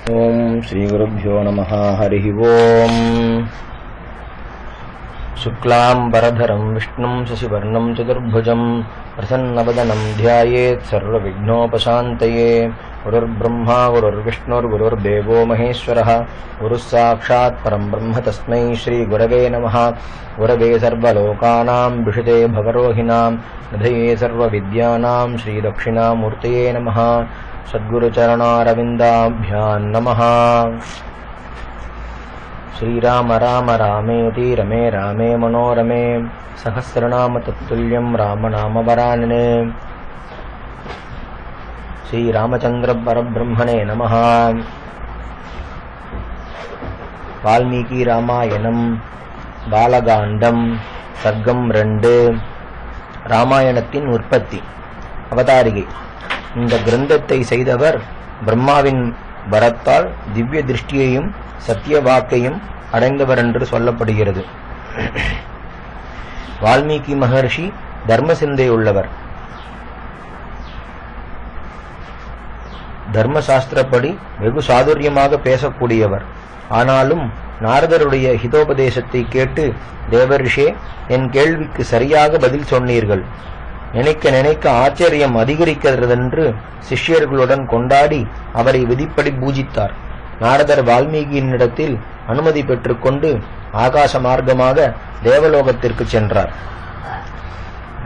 ओम श्री गुरुभ्यो नमः। हरि ओम। शुक्लांबरधरं विष्णुं शशिवर्णं चतुर्भुजं प्रसन्नवदनं ध्यायेत् सर्वविघ्नोपशान्तये। गुरुर्ब्रह्मा गुरुर्विष्णुर्गुरुर्देवो महेश्वरः। गुरुः साक्षात् परं ब्रह्म तस्मै श्री गुरवे नमः। गुरवे सर्वलोकानां विषते भवरोहिणां निधये सर्वविद्यानां श्रीदक्षिणामूर्तये नमः। सद्गुरुचरणारविन्दाभ्यां नमः। श्रीराम राम रामेति रमे रामे मनोरमे सहस्रनाम तत्तुल्यं राम नाम वरानने। श्रीरामचंद्र परब्रह्मणे नमः। वाल्मीकि रामायणं बालकाण्डं सर्गम 2 ராமாயணத்தின் உற்பத்தி அவதாரிகை. இந்த கிரந்தத்தை செய்தவர் பிரம்மாவின் வரத்தால் திவ்ய திருஷ்டியையும் சத்திய வாக்கையும் அடைந்தவர் என்று சொல்லப்படுகிறது. வால்மீகி மகர்ஷி தர்ம சிந்தை உள்ளவர். தர்மசாஸ்திரப்படி வெகு சாதுரியமாக பேசக்கூடியவர். ஆனாலும் நாரதருடைய ஹிதோபதேசத்தை கேட்டு, தேவரிஷே, என் கேள்விக்கு சரியாக பதில் சொன்னீர்கள். நினைக்க நினைக்க ஆச்சரியம் அதிகரிக்கிறதென்று சிஷ்யர்களுடன் கொண்டாடி அவரை விதிப்படி பூஜித்தார். நாரதர் வால்மீகியினிடத்தில் அனுமதி பெற்றுக்கொண்டு ஆகாச மார்க்கமாக தேவலோகத்திற்கு சென்றார்.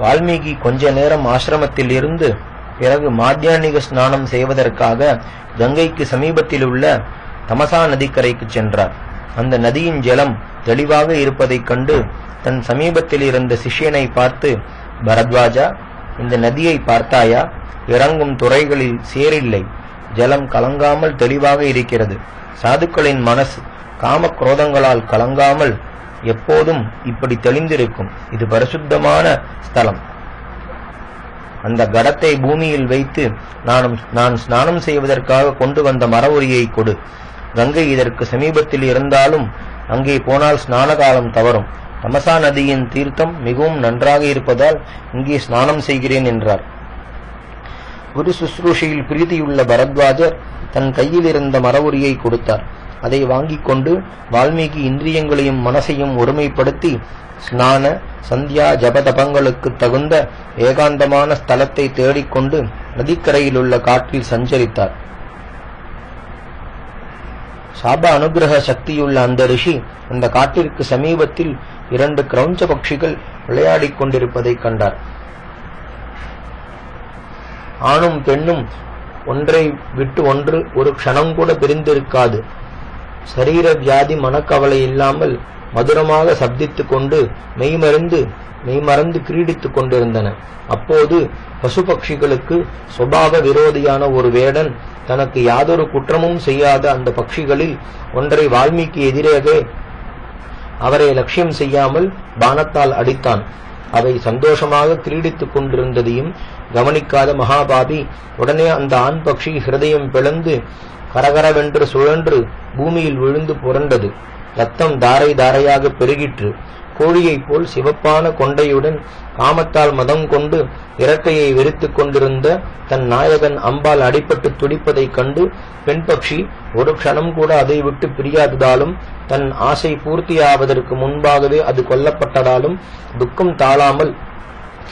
வால்மீகி கொஞ்ச நேரம் ஆசிரமத்தில் இருந்து பிறகு மாத்தியானிக ஸ்நானம் செய்வதற்காக கங்கைக்கு சமீபத்தில் உள்ள தமசா நதிக்கரைக்கு சென்றார். அந்த நதியின் ஜலம் தெளிவாக இருப்பதைக் கண்டு தன் சமீபத்தில் இருந்த சிஷ்யனை பார்த்து, பரத்வாஜா, இந்த நதியை பார்த்தாயா? இறங்கும் துறைகளில் சேரில்லை. ஜலம் கலங்காமல் தெளிவாக இருக்கிறது. சாதுக்களின் மனசு காம குரோதங்களால் கலங்காமல் எப்போதும் இப்படி தெளிந்திருக்கும். இது பரிசுத்தமான ஸ்தலம். அந்த கடத்தை பூமியில் வைத்து நான் ஸ்நானம் செய்வதற்காக கொண்டு வந்த மர உரியை கொடு. கங்கை இதற்கு சமீபத்தில் இருந்தாலும் அங்கே போனால் ஸ்நான காலம் தவறும். தமசா நதியின் தீர்த்தம் மிகவும் நன்றாக இருப்பதால் இங்கே ஸ்நானம் செய்கிறேன் என்றார். குரு சுশ্ரூஷையில் பிரீதியுள்ள பரத்வாஜர் தன் கையில் இருந்த மர உரியை கொடுத்தார். அதை வாங்கிக் கொண்டு வால்மீகி இந்திரியங்களையும் மனசையும் ஒருமைப்படுத்தி ஸ்நான சந்தியா ஜபதபங்களுக்கு தகுந்த ஏகாந்தமான ஸ்தலத்தை தேடிக்கொண்டு நதிக்கரையில் உள்ள காட்டில் சஞ்சரித்தார். சாப அனுகிரக சக்தியுள்ள அந்த ரிஷி அந்த காட்டிற்கு சமீபத்தில் 2 கிரௌஞ்ச பட்சிகள் விளையாடிக் கொண்டிருப்பதை கண்டார். ஆணும் பெண்ணும் ஒன்றை விட்டு ஒன்று ஒரு க்ஷணம் கூட பிரிந்திருக்காது. சரீர வியாதி மனக்கவலை இல்லாமல் மதுரமாக சப்தித்துக் கொண்டு மெய்மறந்து கிரீடித்துக் கொண்டிருந்தன. அப்போது பசு பட்சிகளுக்கு சுபாவ விரோதியான ஒரு வேடன் தனக்கு யாதொரு குற்றமும் செய்யாத அந்த பட்சிகளில் ஒன்றை வால்மீகி எதிராக அவரை லட்சியம் செய்யாமல் பானத்தால் அடித்தான். அவை சந்தோஷமாக கிரீடித்துக் கொண்டிருந்ததையும் கவனிக்காத மகாபாபி உடனே அந்த ஆண் பட்சி ஹிருதயம் பிளந்து கரகரவென்று சுழன்று பூமியில் விழுந்து புரண்டது. ரத்தம் தாரை தாரையாக பெருகிற்று. கோழியைப் போல் சிவப்பான கொண்டையுடன் காமத்தால் மதம் கொண்டு இறக்கையை வெறித்துக் கொண்டிருந்த தன் நாயகன் அம்பால் அடிபட்டு துடிப்பதைக் கண்டு பெண் பட்சி ஒரு க்ஷணம் கூட அதை விட்டு பிரியாததாலும் தன் ஆசை பூர்த்தியாவதற்கு முன்பாகவே அது கொல்லப்பட்டதாலும் துக்கம் தாழாமல்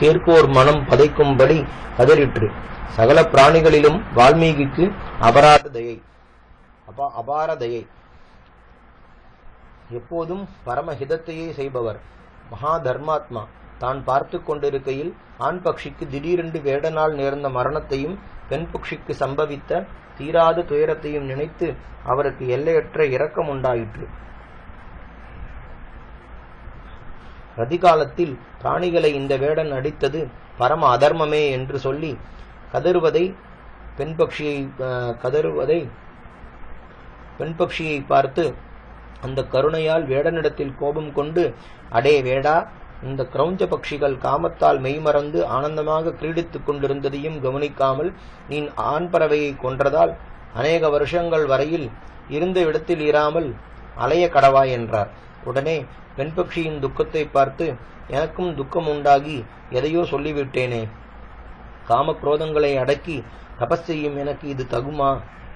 கேட்போர் மனம் பதைக்கும்படி கதறிற்று. சகல பிராணிகளிலும் வால்மீகிக்கு அபார தயை. எப்போதும் பரமஹிதத்தையே செய்பவர். மகா தர்மாத்மா. தான் பார்த்து கொண்டிருக்கையில் ஆண் பட்சிக்கு திடீரென்று வேடனால் நேர்ந்த மரணத்தையும் பெண் பட்சிக்கு சம்பவித்த தீராத துயரத்தையும் நினைத்து அவருக்கு எல்லையற்ற இரக்கம் உண்டாயிற்று. ரதிகாலத்தில் பிராணிகளை இந்த வேடன் அடித்தது பரம அதர்மமே என்று சொல்லி கதறுவதை பெண் பட்சியை பார்த்து அந்த கருணையால் வேடனிடத்தில் கோபம் கொண்டு, அடே வேடா, இந்த கிரௌஞ்ச பட்சிகள் காமத்தால் மெய்மறந்து ஆனந்தமாக கிரீடித்துக் கொண்டிருந்ததையும் கவனிக்காமல் நீ ஆண் பறவையை கொன்றதால் அநேக வருஷங்கள் வரையில் இருந்த இடத்தில் இராமல் அலைய கடவாய் என்றார். உடனே பெண் பட்சியின் துக்கத்தை பார்த்து, எனக்கும் துக்கம் உண்டாகி எதையோ சொல்லிவிட்டேனே. காம குரோதங்களை அடக்கி தபஸ் செய்யும் எனக்கு இது தகுமா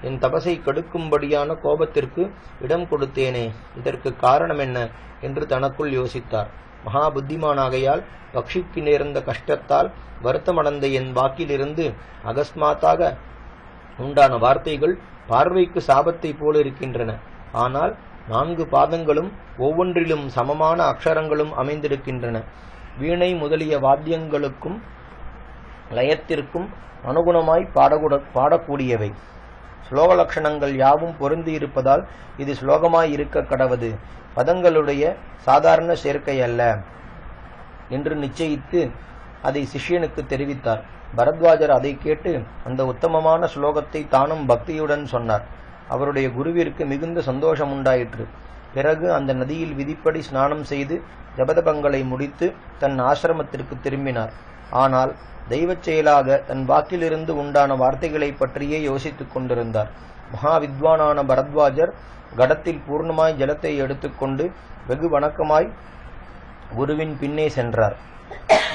என் தபசை கெடுக்கும்படியான கோபத்திற்கு இடம் கொடுத்தேனே, இதற்கு காரணம் என்ன என்று தனக்குள் யோசித்தார். மகா புத்திமானாகையால் பக்ஷிக்கு நேர்ந்த கஷ்டத்தால் வருத்தமடைந்த என் வாக்கிலிருந்து அகஸ்மாத்தாக உண்டான வார்த்தைகள் பார்வைக்கு சாபத்தை போல இருக்கின்றன. ஆனால் 4 பாதங்களும் ஒவ்வொன்றிலும் சமமான அக்ஷரங்களும் அமைந்திருக்கின்றன. வீணை முதலிய வாத்தியங்களுக்கும் லயத்திற்கும் அனுகுணமாய் பாடக்கூடியவை. ஸ்லோக லட்சணங்கள் யாவும் பொருந்தி இருப்பதால் இது ஸ்லோகமாய் இருக்க கடவது, பதங்களுடைய சாதாரண சேர்க்கை அல்ல என்று நிச்சயித்து அதை சிஷ்யனுக்கு தெரிவித்தார். பரத்வாஜர் அதை கேட்டு அந்த உத்தமமான ஸ்லோகத்தை தானும் பக்தியுடன் சொன்னார். அவருடைய குருவிற்கு மிகுந்த சந்தோஷம் உண்டாயிற்று. பிறகு அந்த நதியில் விதிப்படி ஸ்நானம் செய்து ஜபதபங்களை முடித்து தன் ஆசிரமத்திற்கு திரும்பினார். ஆனால் தெய்வச் செயலாக தன் வாக்கிலிருந்து உண்டான வார்த்தைகளை பற்றியே யோசித்துக் கொண்டிருந்தார். மகா வித்வானான பரத்வாஜர் கடத்தில் பூர்ணமாய் ஜலத்தை எடுத்துக்கொண்டு வெகு வணக்கமாய் குருவின் பின்னே சென்றார்.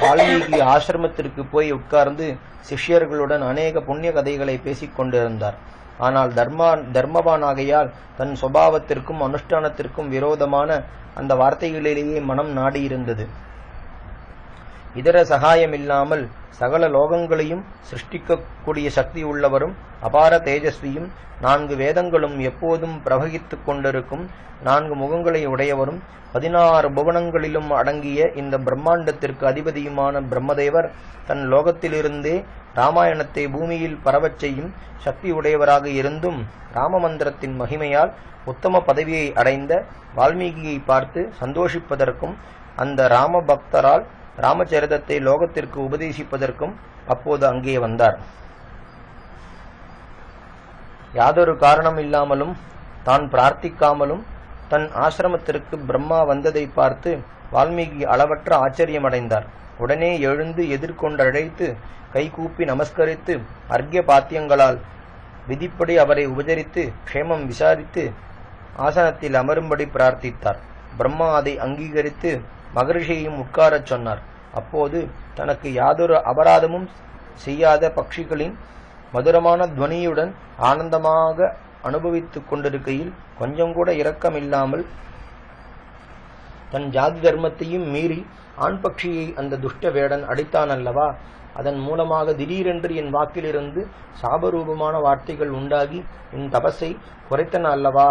வால்மீகி ஆசிரமத்திற்கு போய் உட்கார்ந்து சிஷ்யர்களுடன் அநேக புண்ணிய கதைகளை பேசிக் கொண்டிருந்தார். ஆனால் தர்மவானாகையால் தன் சுபாவத்திற்கும் அனுஷ்டானத்திற்கும் விரோதமான அந்த வார்த்தைகளிலேயே மனம் நாடியிருந்தது. இதர சகாயமில்லாமல் சகல லோகங்களையும் சிருஷ்டிக்கக்கூடிய சக்தி உள்ளவரும் அபார தேஜஸ்வியும் 4 வேதங்களும் எப்போதும் பிரவகித்துக் கொண்டிருக்கும் 4 முகங்களை உடையவரும் 16 புவனங்களிலும் அடங்கிய இந்த பிரம்மாண்டத்திற்கு அதிபதியுமான பிரம்மதேவர் தன் லோகத்திலிருந்தே ராமாயணத்தை பூமியில் பரவச் செய்யும் சக்தி உடையவராக இருந்தும் ராமமந்திரத்தின் மகிமையால் உத்தம பதவியை அடைந்த வால்மீகியை பார்த்து சந்தோஷிப்பதற்கும் அந்த ராம பக்தரால் ராமச்சரிதத்தை லோகத்திற்கு உபதேசிப்பதற்கும் அப்போது அங்கே வந்தார். யாதொரு காரணம் இல்லாமலும் தான் பிரார்த்திக்காமலும் தன் ஆசிரமத்திற்கு பிரம்மா வந்ததை பார்த்து வால்மீகி அளவற்ற ஆச்சரியமடைந்தார். உடனே எழுந்து எதிர்கொண்டழைத்து கைகூப்பி நமஸ்கரித்து அர்க்ய பாத்தியங்களால் விதிப்படி அவரை உபசரித்து க்ஷேமம் விசாரித்து ஆசனத்தில் அமரும்படி பிரார்த்தித்தார். பிரம்மா அதை அங்கீகரித்து மகரிஷியையும் உட்காரச் சொன்னார். அப்போது தனக்கு யாதொரு அபராதமும் செய்யாத பட்சிகளின் மதுரமான துவனியுடன் ஆனந்தமாக அனுபவித்துக் கொண்டிருக்கையில் கொஞ்சம் கூட இரக்கமில்லாமல் தன் ஜாதி தர்மத்தையும் மீறி ஆண் பட்சியை அந்த துஷ்ட வேடன் அடித்தான் அல்லவா, அதன் மூலமாக திடீரென்று என் வாக்கிலிருந்து சாபரூபமான வார்த்தைகள் உண்டாகி என் தபஸை குறைத்தன அல்லவா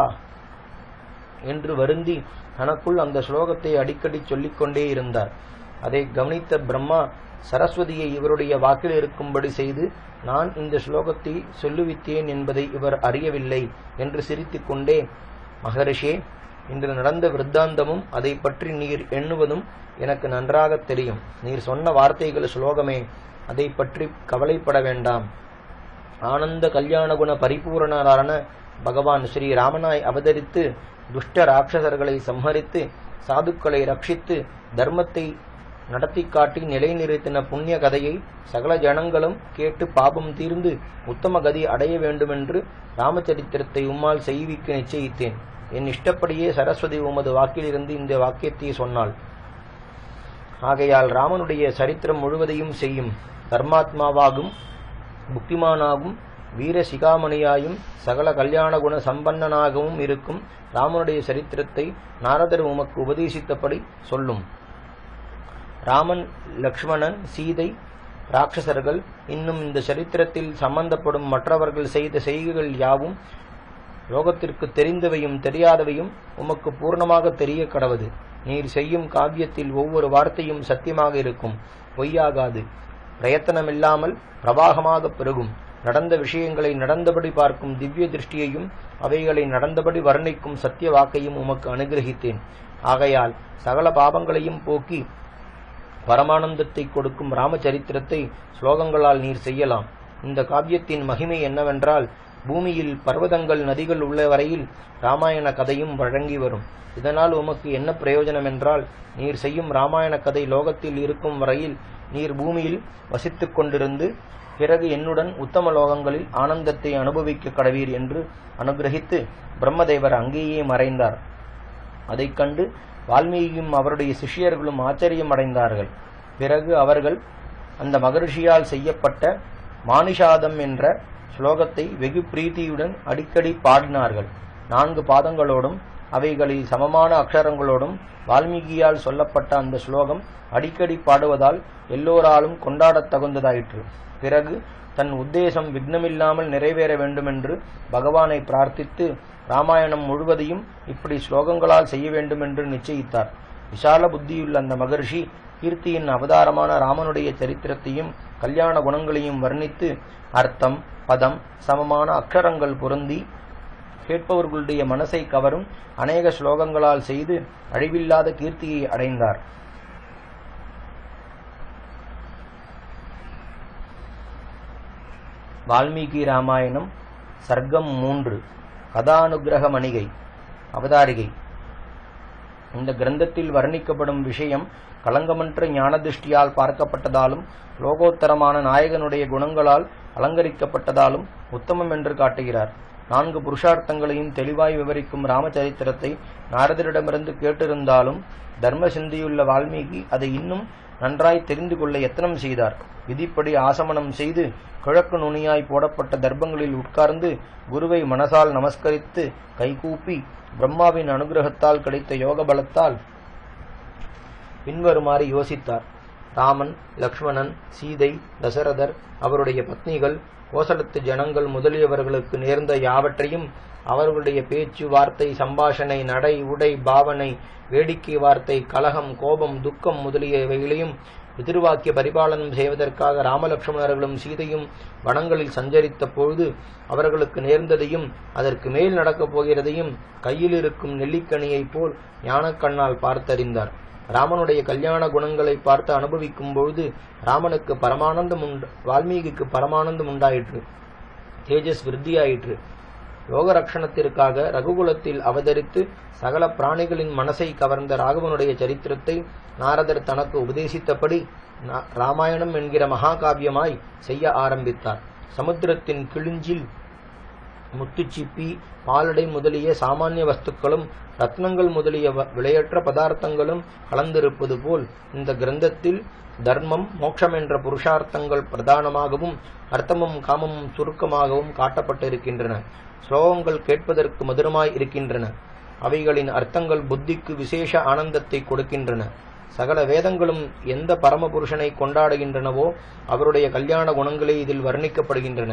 என்று வருந்தி தனக்குள் அந்த ஸ்லோகத்தை அடிக்கடி சொல்லிக்கொண்டே இருந்தார். அதை கவனித்த பிரம்மா சரஸ்வதியை இவருடைய வாக்கில் இருக்கும்படி செய்து நான் இந்த ஸ்லோகத்தை சொல்லுவித்தேன் என்பதை இவர் அறியவில்லை என்று சிரித்துக் கொண்டே, மகரிஷே, இன்று நடந்த விருத்தாந்தமும் அதை பற்றி நீர் எண்ணுவதும் எனக்கு நன்றாக தெரியும். நீர் சொன்ன வார்த்தைகள் ஸ்லோகமே, அதை பற்றி கவலைப்பட வேண்டாம். ஆனந்த கல்யாண குண பரிபூரணரான பகவான் ஸ்ரீ ராமனாய் அவதரித்து துஷ்ட ராட்சசர்களை சம்ஹரித்து சாதுக்களை ரட்சித்து தர்மத்தை நடத்தி காட்டி நிலைநிறுத்தின புண்ணிய கதையை சகல ஜனங்களும் கேட்டு பாபம் தீர்ந்து உத்தம கதி அடைய வேண்டுமென்று ராமச்சரித்திரத்தை உம்மால் செய்விக்க நிச்சயித்தேன். என் இஷ்டப்படியே சரஸ்வதி உமது வாக்கிலிருந்து இந்த வாக்கியத்தை சொன்னாள். ஆகையால் ராமனுடைய சரித்திரம் முழுவதையும் செய்யும். தர்மாத்மாவாகும் புத்திமானாகும் வீர சிகாமணியாயும் சகல கல்யாண குண சம்பன்னனாகவும் இருக்கும் ராமனுடைய சரித்திரத்தை நாரதர் உமக்கு உபதேசித்தபடி சொல்லும். ராமன், லக்ஷ்மணன், சீதை, ராட்சசர்கள் இன்னும் இந்த சரித்திரத்தில் சம்பந்தப்படும் மற்றவர்கள் செய்த செய்கைகள் யாவும் லோகத்திற்கு தெரிந்தவையும் தெரியாதவையும் உமக்கு பூர்ணமாக தெரிய கடவது. நீர் செய்யும் காவியத்தில் ஒவ்வொரு வார்த்தையும் சத்தியமாக இருக்கும், பொய்யாகாது. பிரயத்தனமில்லாமல் பிரவாகமாக பெருகும். நடந்த விஷயங்களை நடந்தபடி பார்க்கும் திவ்ய திருஷ்டியையும் அவைகளை நடந்தபடி வர்ணிக்கும் சத்திய வாக்கையும் உமக்கு அனுகிரகித்தேன். ஆகையால் சகல பாபங்களையும் போக்கி பரமானந்தத்தை கொடுக்கும் ராமச்சரித்திரத்தை ஸ்லோகங்களால் நீர் செய்யலாம். இந்த காவியத்தின் மகிமை என்னவென்றால், பூமியில் பர்வதங்கள் நதிகள் உள்ள வரையில் ராமாயண கதையும் வழங்கி வரும். இதனால் உமக்கு என்ன பிரயோஜனம் என்றால், நீர் செய்யும் ராமாயண கதை லோகத்தில் இருக்கும் வரையில் நீர் பூமியில் வசித்துக் கொண்டிருந்து பிறகு என்னுடன் உத்தம லோகங்களில் ஆனந்தத்தை அனுபவிக்க கடவீர் என்று அனுகிரகித்து பிரம்மதேவர் அங்கேயே மறைந்தார். அதைக் கண்டு வால்மீகியும் அவருடைய சிஷ்யர்களும் ஆச்சரியம் அடைந்தார்கள். பிறகு அவர்கள் அந்த மகரிஷியால் செய்யப்பட்ட மானிஷாதம் என்ற ஸ்லோகத்தை வெகு பிரீத்தியுடன் அடிக்கடி பாடினார்கள். 4 பாதங்களோடும் அவைகளில் சமமான அக்ஷரங்களோடும் வால்மீகியால் சொல்லப்பட்ட அந்த ஸ்லோகம் அடிக்கடி பாடுவதால் எல்லோராலும் கொண்டாடத் தகுந்ததாயிற்று. பிறகு தன் உத்தேசம் விக்னமில்லாமல் நிறைவேற வேண்டுமென்று பகவானை பிரார்த்தித்து ராமாயணம் முழுவதையும் இப்படி ஸ்லோகங்களால் செய்ய வேண்டுமென்று நிச்சயித்தார். விசால புத்தியுள்ள அந்த மகர்ஷி கீர்த்தியின் அவதாரமான ராமனுடைய சரித்திரத்தையும் கல்யாண குணங்களையும் வர்ணித்து அர்த்தம் பதம் சமமான அக்ஷரங்கள் பொருந்தி கேட்பவர்களுடைய மனசை கவரும் அநேக ஸ்லோகங்களால் செய்து அழிவில்லாத கீர்த்தியை அடைந்தார். வால்மீகி ராமாயணம் சர்க்கம் 3 கதானுகிரக மணிகை அவதாரிகை. இந்த கிரந்தத்தில் வர்ணிக்கப்படும் விஷயம் களங்கமற்ற ஞான திருஷ்டியால் பார்க்கப்பட்டதாலும் லோகோத்தரமான நாயகனுடைய குணங்களால் அலங்கரிக்கப்பட்டதாலும் உத்தமம் என்று காட்டுகிறார். 4 புருஷார்த்தங்களையும் தெளிவாய் விவரிக்கும் ராமச்சரித்திரத்தை நாரதரிடமிருந்து கேட்டிருந்தாலும் தர்ம சிந்தியுள்ள வால்மீகி அதை இன்னும் நன்றாய் தெரிந்து கொள்ள யத்தனம் செய்தார். விதிப்படி ஆசமனம் செய்து கிழக்கு நுனியாய் போடப்பட்ட தர்ப்பங்களில் உட்கார்ந்து குருவை மனசால் நமஸ்கரித்து கைகூப்பி பிரம்மாவின் அனுகிரகத்தால் கிடைத்த யோக பலத்தால் பின்வருமாறு யோசித்தார். ராமன், லக்ஷ்மணன், சீதை, தசரதர், அவருடைய பத்னிகள், கோசலத்து ஜனங்கள் முதலியவர்களுக்கு நேர்ந்த யாவற்றையும் அவர்களுடைய பேச்சு, வார்த்தை, சம்பாஷணை, நடை, உடை, பாவனை, வேடிக்கை வார்த்தை, கலகம், கோபம், துக்கம் முதலியவைகளையும் எதிர்வாக்கிய பரிபாலனம் செய்வதற்காக ராமலட்சுமணர்களும் சீதையும் வனங்களில் சஞ்சரித்த பொழுது அவர்களுக்கு நேர்ந்ததையும் அதற்கு மேல் நடக்கப் போகிறதையும் கையில் இருக்கும் நெல்லிக்கனியைப் போல் ஞானக்கண்ணால் பார்த்தறிந்தார். ராமனுடைய கல்யாண குணங்களை பார்த்து அனுபவிக்கும் பொழுது ராமனுக்கு பரமானந்தம் வால்மீகிக்கு பரமானந்தம் உண்டாயிற்று. தேஜஸ் விருத்தியாயிற்று. யோக ரட்சணத்திற்காக ரகுகுலத்தில் அவதரித்து சகல பிராணிகளின் மனசை கவர்ந்த ராகவனுடைய சரித்திரத்தை நாரதர் தனக்கு உபதேசித்தபடி ராமாயணம் என்கிற மகாகாவியமாய் செய்ய ஆரம்பித்தார். சமுத்திரத்தின் கிழிஞ்சில் முத்துச்சிப்பி, பாலடை முதலிய சாமானிய வஸ்துக்களும் ரத்னங்கள் முதலிய விலையற்ற பதார்த்தங்களும் கலந்திருப்பது போல் இந்த கிரந்தத்தில் தர்மம், மோட்சம் என்ற புருஷார்த்தங்கள் பிரதானமாகவும் அர்த்தமும் காமமும் சுருக்கமாகவும் காட்டப்பட்டிருக்கின்றன. ஸ்லோகங்கள் கேட்பதற்கு மதுரமாய் இருக்கின்றன. அவைகளின் அர்த்தங்கள் புத்திக்கு விசேஷ ஆனந்தத்தை கொடுக்கின்றன. சகல வேதங்களும் எந்த பரமபுருஷனை கொண்டாடுகின்றனவோ அவருடைய கல்யாண குணங்களே இதில் வர்ணிக்கப்படுகின்றன.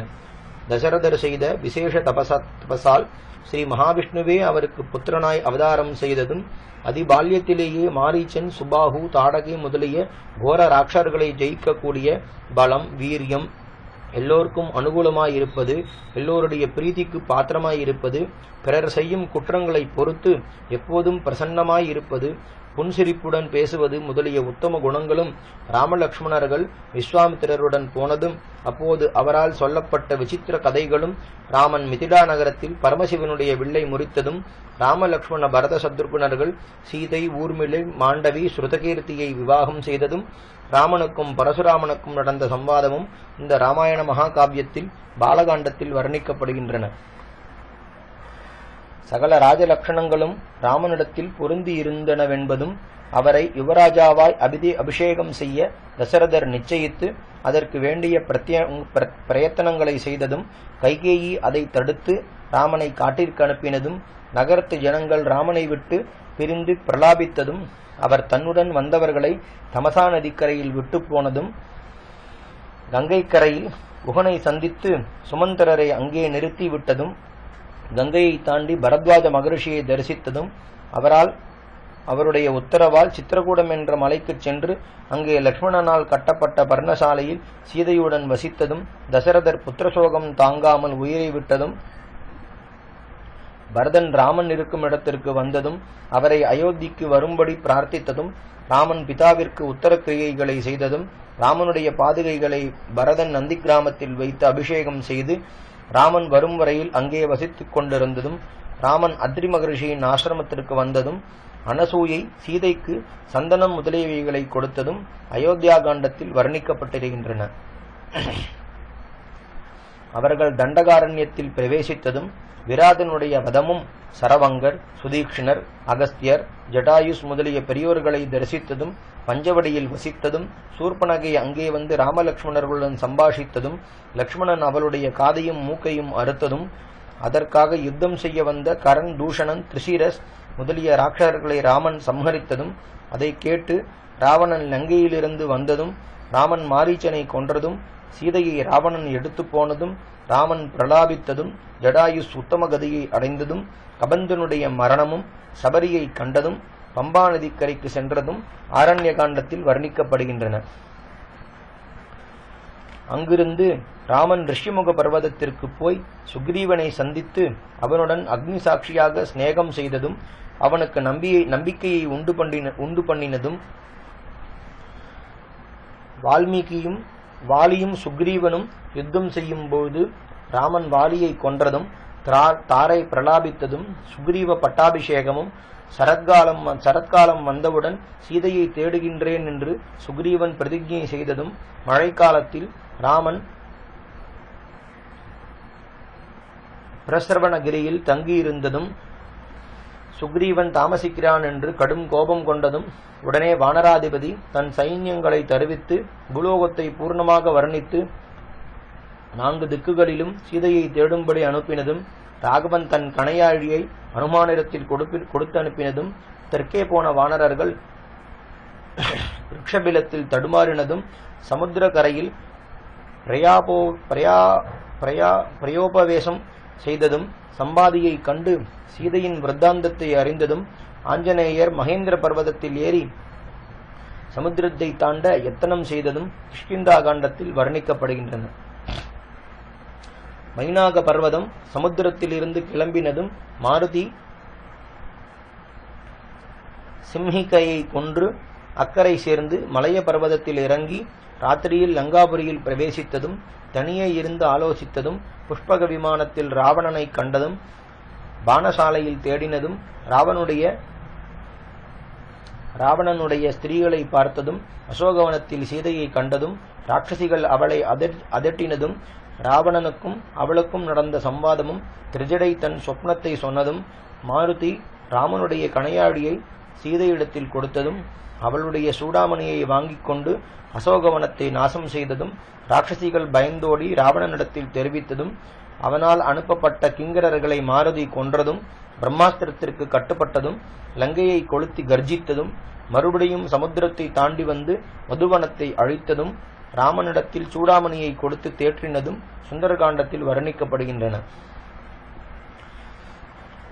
தசரதர் செய்த விசேஷ தபசால் ஸ்ரீ மகாவிஷ்ணுவே அவருக்கு புத்திரனாய் அவதாரம் செய்ததும் அதிபால்யத்திலேயே மாரீச்சன், சுபாகு, தாடகை முதலிய கோர ராட்சர்களை ஜெயிக்கக்கூடிய பலம், வீரியம், எல்லோருக்கும் அனுகூலமாயிருப்பது, எல்லோருடைய பிரீதிக்கு பாத்திரமாயிருப்பது, பிறர் செய்யும் குற்றங்களை பொறுத்து எப்போதும் பிரசன்னமாயிருப்பது, புன்சிரிப்புடன் பேசுவது முதலிய உத்தம குணங்களும் ராமலக்ஷ்மணர்கள் விஸ்வாமித்திரருடன் போனதும் அப்போது அவரால் சொல்லப்பட்ட விசித்திர கதைகளும், ராமன் மிதிலா நகரத்தில் பரமசிவனுடைய வில்லை முறித்ததும், ராமலக்ஷ்மண பரத சத்ருகுணர்கள் சீதை, ஊர்மிளை, மாண்டவி, ஸ்ருதகீர்த்தியை விவாகம் செய்ததும், ராமனுக்கும் பரசுராமனுக்கும் நடந்த சம்வாதமும் இந்த ராமாயண மகாகாவியத்தில் பாலகாண்டத்தில் வர்ணிக்கப்படுகின்றன. சகல ராஜலட்சணங்களும் ராமனிடத்தில் பொருந்தி இருந்தனவென்பதும் அவரை யுவராஜாவாய் அபிஷேகம் செய்ய தசரதர் நிச்சயித்து அதற்கு வேண்டிய பிரயத்தனங்களை செய்ததும், கைகேயி அதை தடுத்து ராமனை காட்டிற்கு அனுப்பினதும், நகரத்து ஜனங்கள் ராமனை விட்டு பிரிந்து பிரலாபித்ததும், அவர் தன்னுடன் வந்தவர்களை தமசா நதிக்கரையில் விட்டு போனதும், கங்கை கரையில் குகனை சந்தித்து சுமந்தரரை அங்கே நிறுத்தி விட்டதும், கங்கையை தாண்டி பரத்வாஜ மகரிஷியை தரிசித்ததும், அவருடைய உத்தரவால் சித்திரகூடம் என்ற மலைக்கு சென்று அங்கே லக்ஷ்மணனால் கட்டப்பட்ட பர்ணசாலையில் சீதையுடன் வசித்ததும், தசரதர் புத்திரசோகம் தாங்காமல் உயிரை விட்டதும், பரதன் ராமன் இருக்கும் இடத்திற்கு வந்ததும், அவரை அயோத்திக்கு வரும்படி பிரார்த்தித்ததும், ராமன் பிதாவிற்கு உத்தர கிரியைகளை செய்ததும், ராமனுடைய பாதுகைகளை பரதன் நந்தி கிராமத்தில் வைத்து அபிஷேகம் செய்து ராமன் வரும் வரையில் அங்கே வசித்துக் கொண்டிருந்ததும், ராமன் அத்ரி மகரிஷியின் ஆசிரமத்திற்கு வந்ததும், அனசூயை சீதைக்கு சந்தனம் முதலியவைகளை கொடுத்ததும் அயோத்தியா காண்டத்தில் வர்ணிக்கப்பட்டிருக்கின்றன. அவர்கள் தண்டகாரண்யத்தில் பிரவேசித்ததும் விராதனுடைய வதமும் சரவங்கர், சுதீக்ஷணர், அகஸ்தியர், ஜடாயுஸ் முதலிய பெரியோர்களை தரிசித்ததும் பஞ்சவடியில் வசித்ததும் சூர்பனகை அங்கே வந்து ராமலக்ஷ்மணர்களுடன் சம்பாஷித்ததும் லக்ஷ்மணன் அவளுடைய காதையும் மூக்கையும் அறுத்ததும் அதற்காக யுத்தம் செய்ய வந்த கரண், தூஷணன், திரிசிரஸ் முதலிய ராட்சசர்களை ராமன் சம்ஹரித்ததும் அதை கேட்டு ராவணன் லங்கையிலிருந்து வந்ததும் ராமன் மாரீச்சனை கொன்றதும் சீதையை ராவணன் எடுத்து போனதும் ராமன் பிரலாபித்ததும் ஜடாயுஸ் உத்தம கதியை அடைந்ததும் கபந்தனுடைய மரணமும் சபரியை கண்டதும் பம்பா நதிக்கரைக்கு சென்றதும் ஆரண்ய காண்டத்தில் வர்ணிக்கப்படுகின்றன. அங்கிருந்து ராமன் ரிஷிமுக பர்வதத்திற்கு போய் சுக்ரீவனை சந்தித்து அவனுடன் அக்னி சாட்சியாக சிநேகம் செய்ததும் அவனுக்கு நம்பிக்கையை உண்டு பண்ணினதும் வாலியும் சுக்ரீவனும் யுத்தம் செய்யும் போது ராமன் வாலியை கொன்றதும் தாரை பிரலாபித்ததும் சுக்ரீவ பட்டாபிஷேகமும் சரத்காலம் வந்தவுடன் சீதையை தேடுகின்றேன் என்று சுக்ரீவன் பிரதிஜை செய்ததும் மழைக்காலத்தில் ராமன் பிரசரவணகிரியில் தங்கியிருந்ததும் சுக்ரீவன் தாமசிக்கிறான் என்று கடும் கோபம் கொண்டதும் உடனே வானராதிபதி தன் சைன்யங்களை தருவித்து பூலோகத்தை பூர்ணமாக வர்ணித்து 4 திக்குகளிலும் சீதையை தேடும்படி அனுப்பினதும் ராகவன் தன் கணையாழியை அனுமானிடத்தில் கொடுத்து அனுப்பினதும் தெற்கே போன வானரர்கள் ரிக்ஷபிலத்தில் தடுமாறினதும் சமுத்திர கரையில் பிரயோபவேசம் செய்ததும் சம்பாதியை கண்டு சீதையின் விருத்தாந்தத்தை அறிந்ததும் ஆஞ்சநேயர் மகேந்திர பர்வதத்தில் ஏறி சமுத்திரத்தை தாண்ட யத்தனம் செய்ததும் கிஷ்கிந்தா காண்டத்தில் வர்ணிக்கப்படுகின்றன. மைனாக பர்வதம் சமுத்திரத்தில் இருந்து கிளம்பினதும் மாருதி சிம்ஹிகையை கொன்று அக்கறை சேர்ந்து மலைய பர்வதத்தில் இறங்கி ராத்திரியில் லங்காபுரியில் பிரவேசித்ததும் தனியே இருந்து ஆலோசித்ததும் புஷ்பக விமானத்தில் ராவணனை கண்டதும் பானசாலையில் தேடினதும் ராவணனுடைய ஸ்திரீகளை பார்த்ததும் அசோகவனத்தில் சீதையை கண்டதும் ராட்சசிகள் அவளை அதட்டினதும் ராவணனுக்கும் அவளுக்கும் நடந்த சம்வாதமும் திரிஜடை தன் சொப்னத்தை சொன்னதும் மாருதி ராமனுடைய கணையாழியை சீதையிடத்தில் கொடுத்ததும் அவளுடைய சூடாமணியை வாங்கிக் கொண்டு அசோகவனத்தை நாசம் செய்ததும் ராட்சசிகள் பயந்தோடி ராவணனிடத்தில் தெரிவித்ததும் அவனால் அனுப்பப்பட்ட கிங்கரர்களை மாருதி கொன்றதும் பிரம்மாஸ்திரத்திற்கு கட்டுப்பட்டதும் லங்கையை கொளுத்தி கர்ஜித்ததும் மறுபடியும் சமுத்திரத்தை தாண்டி வந்து மதுவனத்தை அழித்ததும் ராமனிடத்தில் சூடாமணியை கொடுத்து தேற்றினதும் சுந்தரகாண்டத்தில் வர்ணிக்கப்படுகின்றன.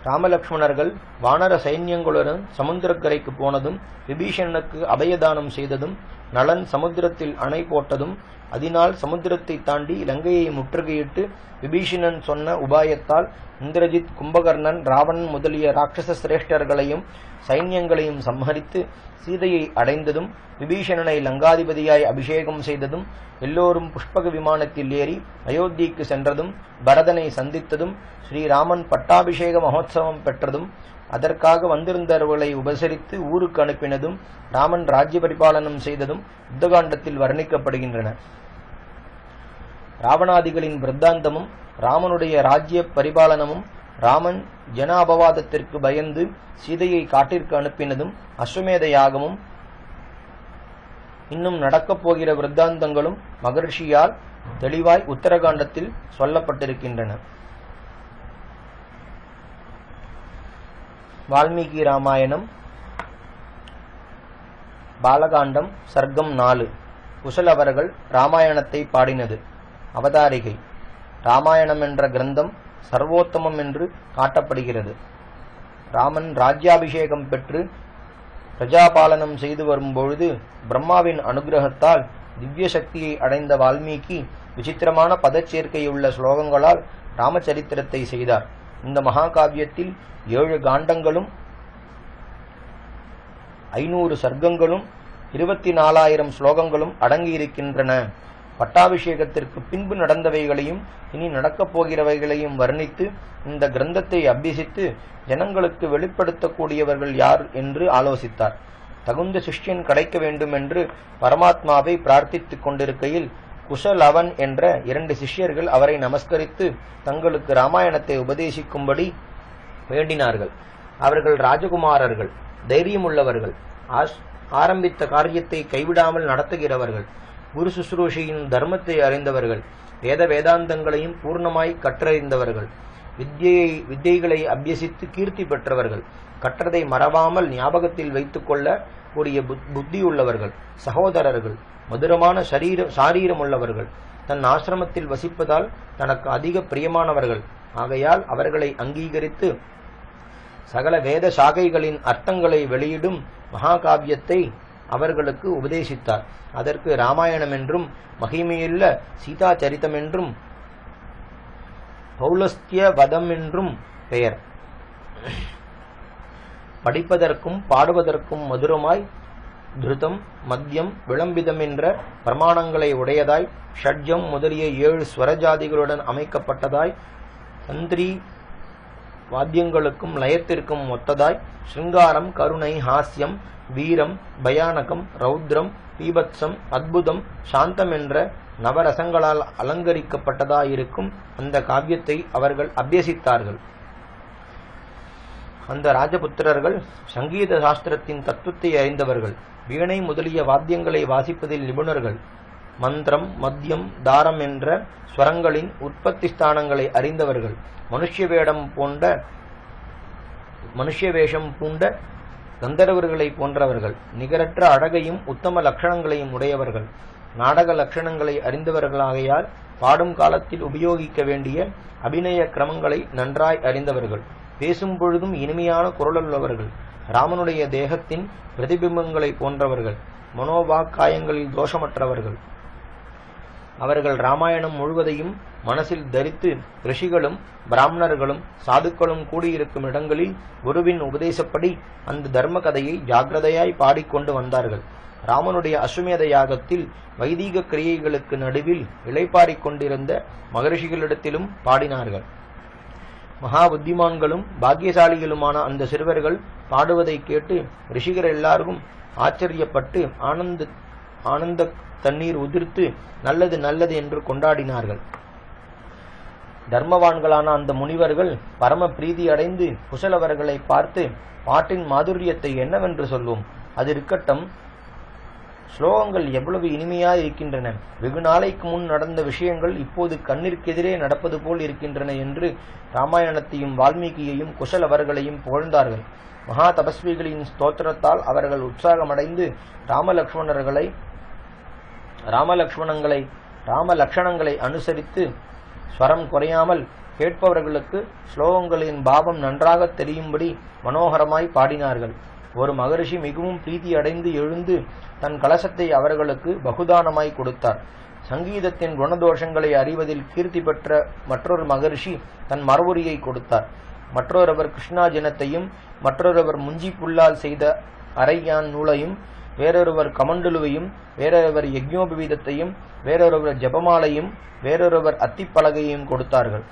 ராமலக்ஷ்மணர்கள் வானர சைன்யங்களுடன் சமுத்திரக்கரைக்கு போனதும் விபீஷணனுக்கு அபயதானம் செய்ததும் நளன் சமுத்திரத்தில் அணை போட்டதும் அதனால் சமுத்திரத்தை தாண்டி இலங்கையை முற்றுகையிட்டு விபீஷணன் சொன்ன உபாயத்தால் இந்திரஜித், கும்பகர்ணன், ராவணன் முதலிய ராட்சச சிரேஷ்டர்களையும் சைன்யங்களையும் சம்ஹரித்து சீதையை அடைந்ததும் விபீஷணனை லங்காதிபதியாய் அபிஷேகம் செய்ததும் எல்லோரும் புஷ்பக விமானத்தில் ஏறி அயோத்திக்கு சென்றதும் பரதனை சந்தித்ததும் ஸ்ரீராமன் பட்டாபிஷேக மகோத்சவம் பெற்றதும் அதற்காக வந்திருந்தவர்களை உபசரித்து ஊருக்கு அனுப்பினதும் ராமன் ராஜ்ய பரிபாலனம் செய்ததும் யுத்தகாண்டத்தில் வர்ணிக்கப்படுகின்றன. ராவணாதிகளின் விருத்தாந்தமும் ராமனுடைய ராஜ்ய பரிபாலனமும் ராமன் ஜன அபவாதத்திற்கு பயந்து சீதையை காட்டிற்கு அனுப்பினதும் அஸ்வமேத யாகமும் இன்னும் நடக்கப் போகிற விருத்தாந்தங்களும் மகர்ஷியால் தெளிவாய் உத்தரகாண்டத்தில் சொல்லப்பட்டிருக்கின்றன. வால்மீகி ராமாயணம் பாலகாண்டம் சர்க்கம் 4. குசல் அவர்கள் ராமாயணத்தை பாடினது. அவதாரிகை. ராமாயணம் என்ற கிரந்தம் சர்வோத்தமம் என்று காட்டப்படுகிறது. ராமன் ராஜ்யாபிஷேகம் பெற்று பிரஜாபாலனம் செய்து வரும்பொழுது பிரம்மாவின் அனுகிரகத்தால் திவ்ய சக்தியை அடைந்த வால்மீகி விசித்திரமான பதச்சேர்க்கையுள்ள ஸ்லோகங்களால் ராமச்சரித்திரத்தை செய்தார். இந்த மகாகாவியத்தில் 7 காண்டங்களும் 500 சர்க்கங்களும் 24,000 ஸ்லோகங்களும் அடங்கியிருக்கின்றன. பட்டாபிஷேகத்திற்கு பின்பு நடந்தவைகளையும் இனி நடக்கப் போகிறவைகளையும் வர்ணித்து இந்த கிரந்தத்தை அபியசித்து ஜனங்களுக்கு வெளிப்படுத்தக்கூடியவர்கள் யார் என்று ஆலோசித்தார். தகுந்த சிஷ்யன் கிடைக்க வேண்டும் என்று பரமாத்மாவை பிரார்த்தித்துக் கொண்டிருக்கையில் குஷலவன் என்ற 2 சிஷ்யர்கள் அவரை நமஸ்கரித்து தங்களுக்கு ராமாயணத்தை உபதேசிக்கும்படி வேண்டினார்கள். அவர்கள் ராஜகுமாரர்கள், தைரியமுள்ளவர்கள், ஆரம்பித்த காரியத்தை கைவிடாமல் நடத்துகிறவர்கள், குரு சுசுரூஷியின் தர்மத்தை அறிந்தவர்கள், வேதாந்தங்களையும் பூர்ணமாய் கற்றறிந்தவர்கள், வித்தைகளை அபியசித்து கீர்த்தி பெற்றவர்கள், கற்றதை மறவாமல் ஞாபகத்தில் வைத்துக் கொள்ள கூடிய புத்தி உள்ளவர்கள், சகோதரர்கள், மதுரமான சாரீரம் உள்ளவர்கள், தன் ஆசிரமத்தில் வசிப்பதால் தனக்கு அதிக பிரியமானவர்கள். ஆகையால் அவர்களை அங்கீகரித்து சகல வேத சாகைகளின் அர்த்தங்களை வெளியிடும் மகாகாவியத்தை அவர்களுக்கு உபதேசித்தார். அதற்கு ராமாயணம் என்றும் மகிமையுள்ள சீதா சரிதம் என்றும் பௌலஸ்திய வதம் என்றும் பெயர். படிப்பதற்கும் பாடுவதற்கும் மதுரமாய், திருதம், மத்தியம், விளம்பிதம் என்ற பிரமாணங்களை உடையதாய், ஷட்ஜம் முதலிய 7 ஸ்வரஜாதிகளுடன் அமைக்கப்பட்டதாய், தந்திரி வாத்தியங்களுக்கும் லயத்திற்கும் ஒத்ததாய், ஸ்ருங்காரம், கருணை, ஹாஸ்யம், வீரம், பயானகம், ரௌத்ரம், பீபத்சம், அத்புதம், சாந்தம் என்ற நவரசங்களால் அலங்கரிக்கப்பட்டதாயிருக்கும் அந்த காவியத்தை அவர்கள் அபியசித்தார்கள். அந்த ராஜபுத்திரர்கள் சங்கீத சாஸ்திரத்தின் தத்துவத்தை அறிந்தவர்கள், வீணை முதலிய வாத்தியங்களை வாசிப்பதில் நிபுணர்கள், மந்திரம், மத்தியம், தாரம் என்ற ஸ்வரங்களின் உற்பத்தி ஸ்தானங்களை அறிந்தவர்கள், மனுஷ்ய வேஷம் பூண்ட கந்தர்வர்களை போன்றவர்கள், நிகரற்ற அழகையும் உத்தம லட்சணங்களையும் உடையவர்கள், நாடக லட்சணங்களை அறிந்தவர்களாகையால் பாடும் காலத்தில் உபயோகிக்க வேண்டிய அபிநய கிரமங்களை நன்றாய் அறிந்தவர்கள், பேசும் பொழுதும் இனிமையான குரலுள்ளவர்கள், ராமனுடைய தேகத்தின் பிரதிபிம்பங்களை போன்றவர்கள், மனோவாக்காயங்களில் தோஷமற்றவர்கள். அவர்கள் ராமாயணம் முழுவதையும் மனசில் தரித்து ரிஷிகளும் பிராமணர்களும் சாதுக்களும் கூடியிருக்கும் இடங்களில் குருவின் உபதேசப்படி அந்த தர்ம கதையை ஜாக்கிரதையாய் பாடிக்கொண்டு வந்தார்கள். ராமனுடைய அஸ்வமேத யாகத்தில் வைதீக கிரியைகளுக்கு நடுவில் இளைப்பாறிக் கொண்டிருந்த மகரிஷிகளிடத்திலும் பாடினார்கள். மகா புத்திமான்களும் பாக்கியசாலிகளுமான அந்த சிறுவர்கள் பாடுவதை கேட்டு ரிஷிகர் எல்லாரும் ஆச்சரியப்பட்டு ஆனந்த தண்ணீர் உதிர்த்து நல்லது நல்லது என்று கொண்டாடினார்கள். தர்மவான்களான அந்த முனிவர்கள் பரம பிரீதி அடைந்து குசலவர்களை பார்த்து, பாட்டின் மாதுரியத்தை என்னவென்று சொல்வோம், அது இருக்கட்டும், ஸ்லோகங்கள் எவ்வளவு இனிமையாய் இருக்கின்றன, வெகு நாளைக்கு முன் நடந்த விஷயங்கள் இப்போது கண்ணிற்கெதிரே நடப்பது போல் இருக்கின்றன என்று ராமாயணத்தையும் வால்மீகியையும் குசலவர்களையும் புகழ்ந்தார்கள். மகா தபஸ்விகளின் ஸ்தோத்திரத்தால் அவர்கள் உற்சாகமடைந்து ராம லக்ஷணங்களை அனுசரித்து ஸ்வரம் குறையாமல் கேட்பவர்களுக்கு ஸ்லோகங்களின் பாவம் நன்றாக தெரியும்படி மனோகரமாய் பாடினார்கள். ஒரு மகரிஷி மிகவும் பிரீதி அடைந்து எழுந்து தன் கலசத்தை அவர்களுக்கு பகுதானமாய் கொடுத்தார். சங்கீதத்தின் குணதோஷங்களை அறிவதில் கீர்த்தி பெற்ற மற்றொரு மகரிஷி தன் மரவுரியை கொடுத்தார். மற்றொருவர் கிருஷ்ணாஜனத்தையும், மற்றொருவர் முஞ்சி புல்லால் செய்த அரையான் நூலையும், வேறொருவர் கமண்டலுவையும், வேறொருவர் யஜ்ஞோபவீதத்தையும், வேறொருவர் ஜபமாலையும், வேறொருவர் அத்திப்பலகையையும் கொடுத்தார்கள்.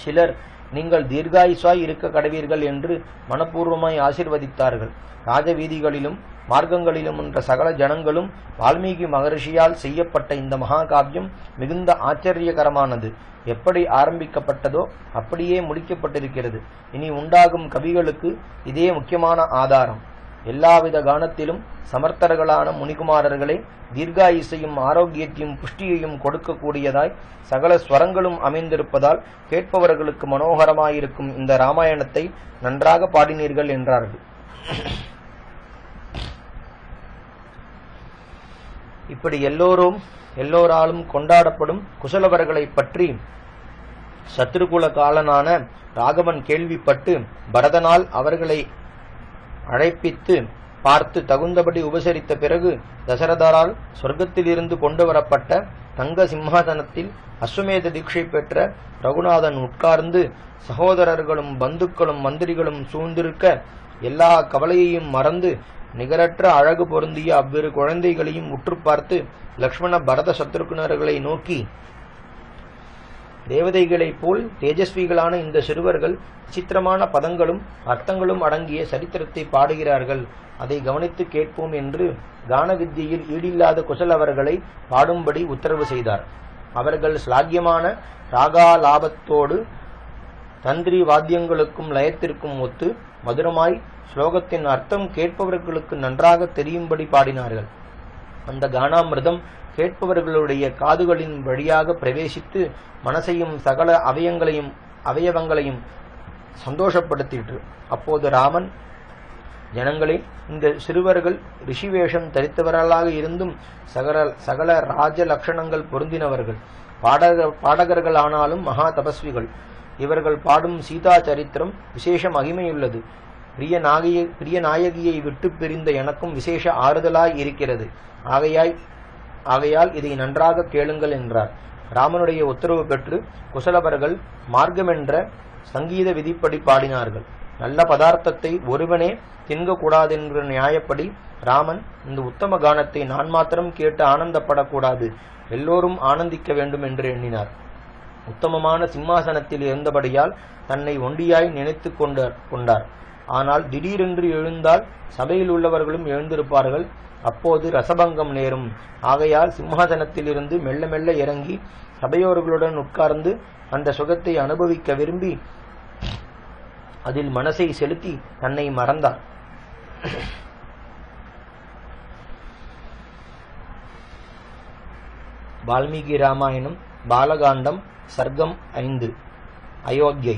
சிலர் நீங்கள் தீர்காயுசாய் இருக்க கடவீர்கள் என்று மனப்பூர்வமாய் ஆசிர்வதித்தார்கள். ராஜவீதிகளிலும் மார்க்கங்களிலும் என்ற சகல ஜனங்களும் வால்மீகி மகரிஷியால் செய்யப்பட்ட இந்த மகாகாவியம் மிகுந்த ஆச்சரியகரமானது. எப்படி ஆரம்பிக்கப்பட்டதோ அப்படியே முடிக்கப்பட்டிருக்கிறது. இனி உண்டாகும் கவிகளுக்கு இதே முக்கியமான ஆதாரம். எல்லாவித கானத்திலும் சமர்த்தர்களான முனிகுமாரர்களே தீர்காயுசையும் ஆரோக்கியத்தையும் புஷ்டியையும் கொடுக்கக்கூடியதாய் சகல ஸ்வரங்களும் அமைந்திருப்பதால் கேட்பவர்களுக்கு மனோகரமாயிருக்கும் இந்த ராமாயணத்தை நன்றாக பாடினீர்கள் என்றார்கள். இப்படி எல்லோராலும் கொண்டாடப்படும் குசலவர்களை பற்றி சத்ருகுல காலனான ராகவன் கேள்விப்பட்டு பரதனால் அவர்களை அழைப்பித்து பார்த்து தகுந்தபடி உபசரித்த பிறகு தசரதரால் சொர்க்கத்திலிருந்து கொண்டு வரப்பட்ட தங்க சிம்மாசனத்தில் அஸ்வமேத தீட்சை பெற்ற ரகுநாதன் உட்கார்ந்து சகோதரர்களும் பந்துக்களும் மந்திரிகளும் சூழ்ந்திருக்க எல்லா கவலையையும் மறந்து நிகரற்ற அழகு பொருந்திய அவ்விரு குழந்தைகளையும் உற்று பார்த்து லக்ஷ்மண பரத சத்ருகுணர்களை நோக்கி, தேவதைகளைப் போல் தேஜஸ்விகளான இந்த சிறுவர்கள் விசித்திரமான பதங்களும் அர்த்தங்களும் அடங்கிய சரித்திரத்தை பாடுகிறார்கள். அதை கவனித்து கேட்போம் என்று கான வித்தியில் ஈடில்லாத குசல் அவர்களை பாடும்படி உத்தரவு செய்தார். அவர்கள் ஸ்லாகியமான ராகாலாபத்தோடு தந்திரி வாத்தியங்களுக்கும் லயத்திற்கும் ஒத்து மதுரமாய் ஸ்லோகத்தின் அர்த்தம் கேட்பவர்களுக்கு நன்றாக தெரியும்படி பாடினார்கள். அந்த கானாமிர்தம் கேட்பவர்களுடைய காதுகளின் வழியாக பிரவேசித்து மனசையும் சகல அவயவங்களையும் சந்தோஷப்படுத்திற்று. அப்போது ராமன், ஜனங்களே, இந்த சிறுவர்கள் ரிஷிவேஷம் தரித்தவர்களாக இருந்தும் சகல ராஜ லட்சணங்கள் பொருந்தினவர்கள். பாடகர்கள் ஆனாலும் மகா தபஸ்விகள். இவர்கள் பாடும் சீதா சரித்திரம் விசேஷ மகிமையுள்ளது. பிரிய நாயகியை விட்டு பிரிந்த எனக்கும் விசேஷ ஆறுதலாய் இருக்கிறது. ஆகையால் இதை நன்றாக கேளுங்கள் என்றார். ராமனுடைய உத்தரவு பெற்று குசலவர்கள் மார்க்கமென்ற சங்கீத விதிப்படி பாடினார்கள். நல்ல பதார்த்தத்தை ஒருவனே தின்கக்கூடாதென்ற நியாயப்படி ராமன் இந்த உத்தம கானத்தை நான் மாத்திரம் கேட்டு ஆனந்தப்படக்கூடாது, எல்லோரும் ஆனந்திக்க வேண்டும் என்று எண்ணினார். உத்தமமான சிம்மாசனத்தில் இருந்தபடியால் தன்னை ஒண்டியாய் நினைத்து கொண்டார். ஆனால் திடீரென்று எழுந்தால் சபையில் உள்ளவர்களும் எழுந்திருப்பார்கள். அப்போது ரசபங்கம் நேரும். ஆகையால் சிம்மாசனத்தில் இருந்து மெல்ல மெல்ல இறங்கி சபையோர்களுடன் உட்கார்ந்து அந்த சுகத்தை அனுபவிக்க விரும்பி அதில் மனசை செலுத்தி தன்னை மறந்தார். வால்மீகி ராமாயணம் பாலகாண்டம் சர்க்கம் 5. அயோத்தியை.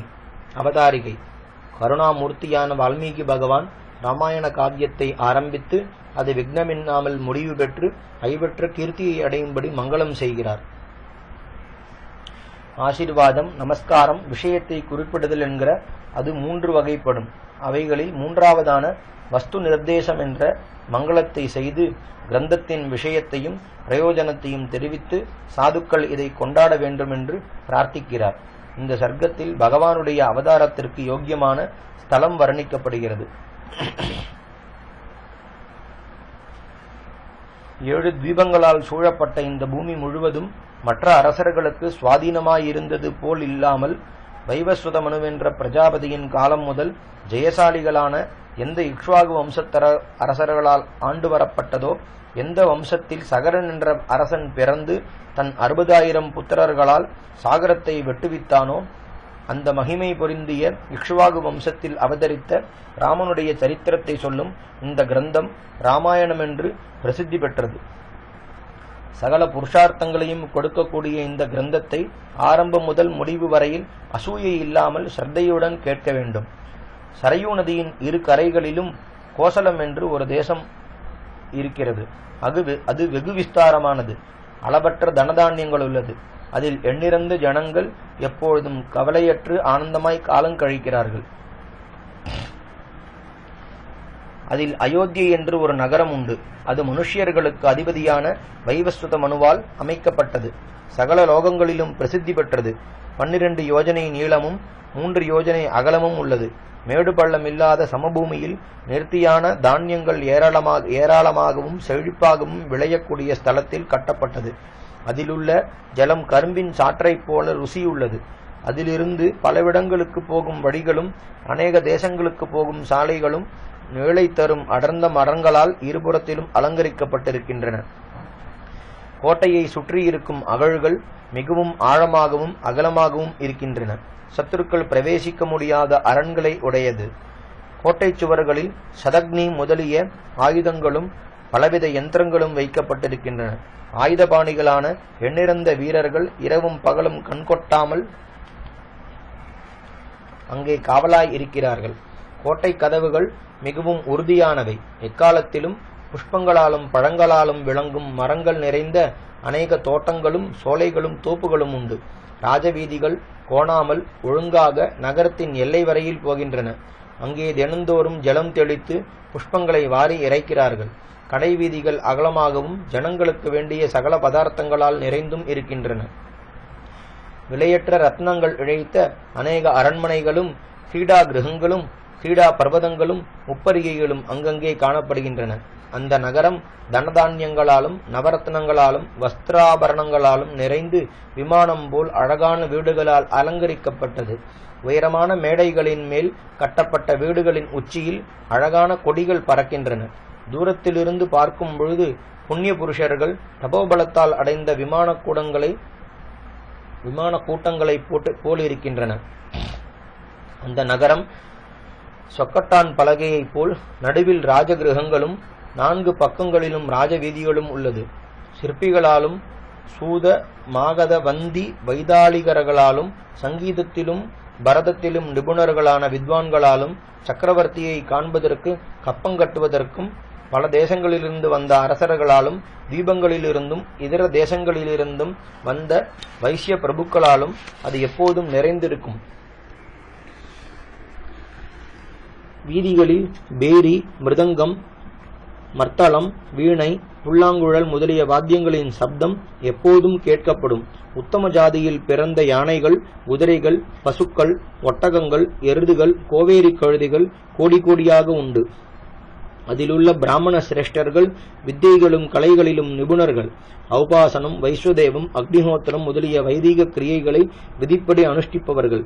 அவதாரிகை. கருணாமூர்த்தியான வால்மீகி பகவான் ராமாயண காவியத்தை ஆரம்பித்து அது விக்னமின்னாமல் முடிவு பெற்று ஐவற்ற கீர்த்தியை அடையும்படி மங்களம் செய்கிறார். ஆசீர்வாதம், நமஸ்காரம், விஷயத்தை குறிப்பிடுதல் என்கிற அது 3 வகைப்படும். அவைகளில் 3வதான வஸ்து நிர்தேசம் என்ற மங்களத்தை செய்து கிரந்தத்தின் விஷயத்தையும் பிரயோஜனத்தையும் தெரிவித்து சாதுக்கள் இதை கொண்டாட வேண்டும் என்று பிரார்த்திக்கிறார். இந்த சர்க்கத்தில் பகவானுடைய அவதாரத்திற்கு யோக்கியமான ஸ்தலம் வர்ணிக்கப்படுகிறது. 7 தீபங்களால் சூழப்பட்ட இந்த பூமி முழுவதும் மற்ற அரசர்களுக்கு சுவாதீனமாயிருந்தது போல் இல்லாமல் வைவஸ்வத மனுவென்ற பிரஜாபதியின் காலம் முதல் ஜெயசாலிகளான எந்த இக்ஷ்வாகு வம்சத்தர அரசர்களால் ஆண்டு வரப்பட்டதோ, எந்த வம்சத்தில் சகரன் என்ற அரசன் பிறந்து தன் 60,000 புத்திரர்களால் சாகரத்தை வெட்டுவித்தானோ, அந்த மகிமை பொருந்திய இக்ஷ்வாகு வம்சத்தில் அவதரித்த ராமனுடைய சரித்திரத்தை சொல்லும் இந்த கிரந்தம் ராமாயணம் என்று பிரசித்தி பெற்றது. சகல புருஷார்த்தங்களையும் கொடுக்கக்கூடிய இந்த கிரந்தத்தை ஆரம்பம் முதல் முடிவு வரையில் அசூயை இல்லாமல் ஸ்ரத்தையுடன் கேட்க வேண்டும். சரையூ நதியின் 2 கரைகளிலும் கோசலம் என்று ஒரு தேசம் இருக்கிறது. அது வெகு விஸ்தாரமானது. அளவற்ற தனதானியங்கள் உள்ளது. அதில் எண்ணிறந்த ஜனங்கள் எப்பொழுதும் கவலையற்று ஆனந்தமாய் காலம் கழிக்கிறார்கள். அதில் அயோத்தியை என்று ஒரு நகரம் உண்டு. அது மனுஷ்யர்களுக்கு அதிபதியான வைவஸ்வத மனுவால் அமைக்கப்பட்டது. சகல லோகங்களிலும் பிரசித்தி பெற்றது. 12 யோஜனை நீளமும் 3 யோஜனை அகலமும் உள்ளது. மேடு பள்ளம் இல்லாத சமபூமியில் நேர்த்தியான தானியங்கள் ஏராளமாகவும் செழிப்பாகவும் விளையக்கூடிய ஸ்தலத்தில் கட்டப்பட்டது. அதிலுள்ள ஜலம் கரும்பின் சாற்றைப் போல ருசியுள்ளது. அதிலிருந்து பலவிடங்களுக்கு போகும் வழிகளும் அநேக தேசங்களுக்கு போகும் சாலைகளும் நிழலை தரும் அடர்ந்த மரங்களால் இருபுறத்திலும் அலங்கரிக்கப்பட்டிருக்கின்றன. கோட்டையை சுற்றியிருக்கும் அகழ்கள் மிகவும் ஆழமாகவும் அகலமாகவும் இருக்கின்றன. சத்துருக்கள் பிரவேசிக்க முடியாத அரண்களை உடையது. கோட்டை சுவர்களில் சதக்னி முதலிய ஆயுதங்களும் பலவித யந்திரங்களும் வைக்கப்பட்டிருக்கின்றன. ஆயுதபாணிகளான எண்ணிறந்த வீரர்கள் இரவும் பகலும் கண்கொட்டாமல் அங்கே காவலாய் இருக்கிறார்கள். கோட்டை கதவுகள் மிகவும் உறுதியானவை. எக்காலத்திலும் புஷ்பங்களாலும் பழங்களாலும் விளங்கும் மரங்கள் நிறைந்த அநேக தோட்டங்களும் சோலைகளும் தோப்புகளும் உண்டு. ராஜவீதிகள் கோணாமல் ஒழுங்காக நகரத்தின் எல்லை வரையில் போகின்றன. அங்கே தினந்தோறும் ஜலம் தெளித்து புஷ்பங்களை வாரி இறைக்கிறார்கள். கடை வீதிகள் அகலமாகவும் ஜனங்களுக்கு வேண்டிய சகல பதார்த்தங்களால் நிறைந்தும் இருக்கின்றன. விலையற்ற ரத்னங்கள் இழைத்த அநேக அரண்மனைகளும் கிரீடா கிரகங்களும் கிரீடா பர்வதங்களும் முப்பரிகைகளும் அங்கங்கே காணப்படுகின்றன. அந்த நகரம் தனதானியங்களாலும் நவரத்னங்களாலும் வஸ்திராபரணங்களாலும் நிறைந்து விமானம் போல் அழகான வீடுகளால் அலங்கரிக்கப்பட்டது. உயரமான மேடைகளின் மேல் கட்டப்பட்ட வீடுகளின் உச்சியில் அழகான கொடிகள் பறக்கின்றன. தூரத்திலிருந்து பார்க்கும் பொழுது புண்ணிய புருஷர்கள் தபோபலத்தால் அடைந்த விமான கூட்டங்களை போலிருக்கின்றன. அந்த நகரம் சொக்கட்டான் பலகையைப் போல் நடுவில் ராஜகிரகங்களும் 4 பக்கங்களிலும் ராஜவீதிகளும் உள்ளது. சிற்பிகளாலும் சூத மாகத வந்தி வைதாளிகர்களாலும் சங்கீதத்திலும் பரதத்திலும் நிபுணர்களான வித்வான்களாலும் சக்கரவர்த்தியை காண்பதற்கு கப்பங்கட்டுவதற்கும் பல தேசங்களிலிருந்து வந்த அரசர்களாலும் தீபங்களிலிருந்தும் இதர தேசங்களிலிருந்தும் வந்த வைசிய பிரபுக்களாலும் அது எப்போதும் நிறைந்திருக்கும். வீதிகளில் பேரி, மிருதங்கம், மர்த்தளம், வீணை, புல்லாங்குழல் முதலிய வாத்தியங்களின் சப்தம் எப்போதும் கேட்கப்படும். உத்தம ஜாதியில் பிறந்த யானைகள், குதிரைகள், பசுக்கள், ஒட்டகங்கள், எருதுகள், கோவேரி கழுதைகள் கோடி கோடியாக உண்டு. அதிலுள்ள பிராமண சிரேஷ்டர்கள் வித்தைகளும் கலைகளிலும் நிபுணர்கள். ஔபாசனம், வைஸ்வதேவம், அக்னிஹோத்திரம் முதலிய வைதிக கிரியைகளை விதிப்படி அனுஷ்டிப்பவர்கள்.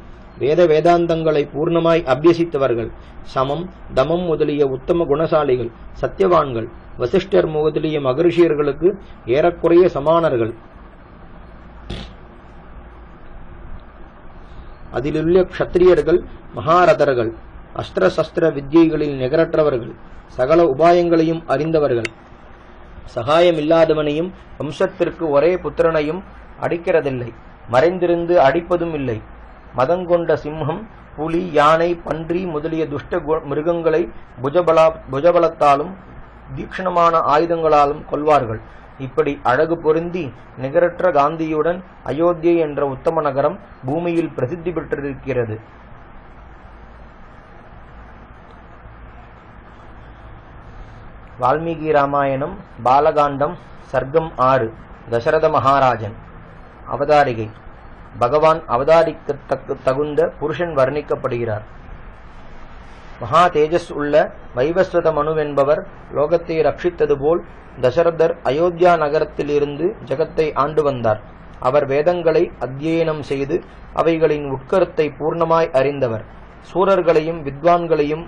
வேதாந்தங்களை பூர்ணமாய் அபியசித்தவர்கள். சமம், தமம் முதலிய உத்தம குணசாலிகள், சத்தியவான்கள். வசிஷ்டர் முதலிய மகரிஷியர்களுக்கு ஏறக்குறைய சமானர்கள். அதிலுள்ள க்ஷத்திரியர்கள் மகாரதர்கள். அஸ்திர சஸ்திர வித்யைகளில் நிகரற்றவர்கள். சகல உபாயங்களையும் அறிந்தவர்கள். சகாயமில்லாதவனையும் வம்சத்திற்கு ஒரே புத்திரனையும் அடிக்கிறதில்லை, மறைந்திருந்து அடிப்பதும் இல்லை. மதங்கொண்ட சிம்ஹம், புலி, யானை, பன்றி முதலிய துஷ்ட மிருகங்களை புஜபலத்தாலும் தீக்ஷணமான ஆயுதங்களாலும் கொல்வார்கள். இப்படி அழகு பொருந்தி நிகரற்ற காந்தியுடன் அயோத்தியை என்ற உத்தம நகரம் பூமியில் பிரசித்தி பெற்றிருக்கிறது. வால்மீகி ராமாயணம் பாலகாண்டம் சர்க்கம் 6. தசரத மகாராஜன். அவதாரிகை. பகவான் அவதாரிக்க தகுந்த புருஷன் வர்ணிக்கப்படுகிறார். மகா தேஜஸ் உள்ள வைவஸ்வத மனுவென்பவர் லோகத்தை ரட்சித்தது போல் தசரதர் அயோத்தியா நகரத்தில் இருந்து ஜகத்தை ஆண்டு வந்தார். அவர் வேதங்களை அத்தியனம் செய்து அவைகளின் உட்கருத்தை பூர்ணமாய் அறிந்தவர். சூரர்களையும் வித்வான்களையும்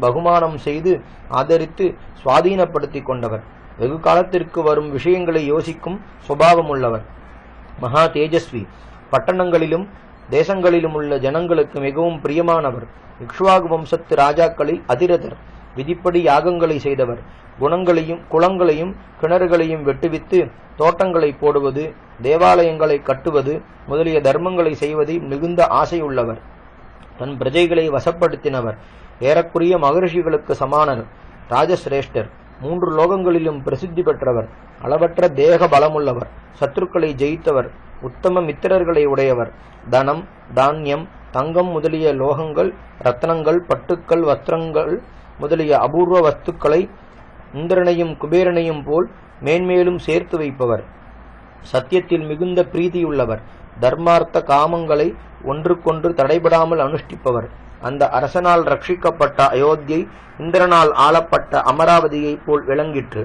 பகுமானம் செய்து ஆதரித்து சுவாதீனப்படுத்தி கொண்டவர். வெகு காலத்திற்கு வரும் விஷயங்களை யோசிக்கும் சுபாவம் உள்ளவர். மகா தேஜஸ்வி. பட்டணங்களிலும் தேசங்களிலும் உள்ள ஜனங்களுக்கு மிகவும் பிரியமானவர். இக்ஷ்வாகு வம்சத்து ராஜாக்களில் அதிரதர். விதிப்படி யாகங்களை செய்தவர். குளங்களையும் கிணறுகளையும் வெட்டுவித்து தோட்டங்களை போடுவது, தேவாலயங்களை கட்டுவது முதலிய தர்மங்களை செய்வதில் மிகுந்த ஆசை உள்ளவர். தன் பிரஜைகளை வசப்படுத்தினவர். ஏறக்குரிய மகரிஷிகளுக்கு சமானர். ராஜசிரேஷ்டர். 3 லோகங்களிலும் பிரசித்தி பெற்றவர். அளவற்ற தேக பலமுள்ளவர். சத்துருக்களை ஜெயித்தவர். உத்தம மித்திரர்களை உடையவர். தனம், தானியம், தங்கம் முதலிய லோகங்கள், ரத்னங்கள், பட்டுக்கள், வஸ்திரங்கள் முதலிய அபூர்வ வஸ்துக்களை இந்திரனையும் குபேரனையும் போல் மேன்மேலும் சேர்த்து வைப்பவர். சத்தியத்தில் மிகுந்த பிரீதியுள்ளவர். தர்மார்த்த காமங்களை ஒன்றுக்கொன்று தடைபடாமல் அனுஷ்டிப்பவர். அந்த அரசனால் ரட்சிக்கப்பட்ட அயோத்தியை இந்திரனால் ஆளப்பட்ட அமராவதியைப் போல் விளங்கிற்று.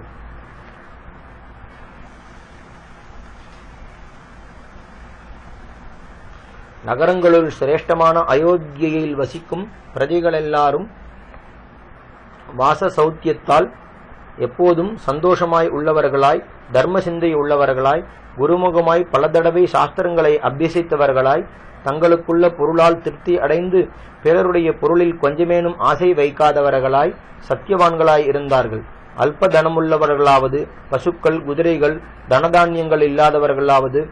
நகரங்களுள் சிரேஷ்டமான அயோத்தியில் வசிக்கும் பிரஜைகளெல்லாரும் வாச சௌத்தியத்தால் எப்போதும் சந்தோஷமாய் உள்ளவர்களாய், தர்ம சிந்தை உள்ளவர்களாய், குருமுகமாய் பல தடவை சாஸ்திரங்களை அபியசித்தவர்களாய், தங்களுக்குள்ள பொருளால் திருப்தி அடைந்து பிறருடைய பொருளில் கொஞ்சமேனும் ஆசை வைக்காதவர்களாய், சத்தியவான்களாய் இருந்தார்கள். அல்ப தனமுள்ளவர்களாவது, பசுக்கள், குதிரைகள், தனதானியங்கள் இல்லாதவர்களாவது,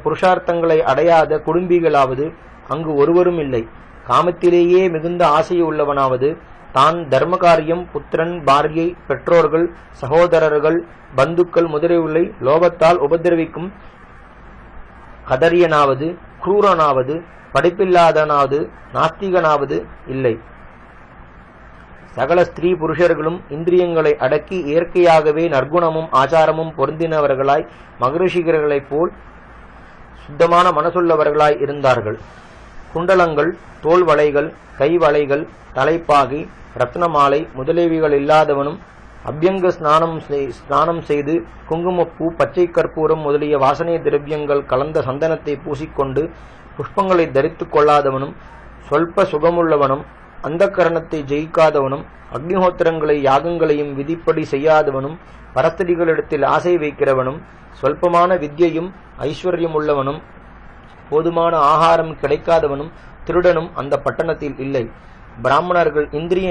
புருஷார்த்தங்களை அடையாத குடும்பிகளாவது அங்கு ஒருவரும் இல்லை. காமத்திலேயே மிகுந்த ஆசையுள்ளவனாவது, தான் தர்மகாரியம், புத்திரன், பாரியை, பெற்றோர்கள், சகோதரர்கள், பந்துக்கள் முதலியவர்களை லோபத்தால் உபதிரவிக்கும் கதரியனாவது, குரூரனாவது, படிப்பில்லாதனாவது, நாஸ்திகனாவது இல்லை. சகல ஸ்திரீ புருஷர்களும் இந்திரியங்களை அடக்கி இயற்கையாகவே நற்குணமும் ஆச்சாரமும் பொருந்தினவர்களாய் மகரிஷிகர்களைப் போல் சுத்தமான மனசுள்ளவர்களாய் இருந்தார்கள். குண்டலங்கள், தோல் வளைகள், கை வளைகள், தலைப்பாகை, ரத்ன மாலை முதலியவைகள் இல்லாதவனும் அபியங்க ஸ்நானம் செய்து குங்குமப்பூ, பச்சை கற்பூரம் முதலிய வாசனை திரவியங்கள் கலந்த சந்தனத்தை பூசிக்கொண்டு புஷ்பங்களை தரித்துக் கொள்ளாதவனும், சொல்ப சுகமுள்ளவனும், அந்த கரணத்தை ஜெயிக்காதவனும், அக்னிஹோத்திரங்களை யாகங்களையும் விதிப்படி செய்யாதவனும், பரஸ்திரிகளிடத்தில் ஆசை வைக்கிறவனும், சொல்பமான வித்யையும் ஐஸ்வர்யம் உள்ளவனும், போதுமான ஆகாரம் கிடைக்காதவனும், திருடனும் அந்த பட்டணத்தில் இல்லை. பிராமணர்கள் இந்திரிய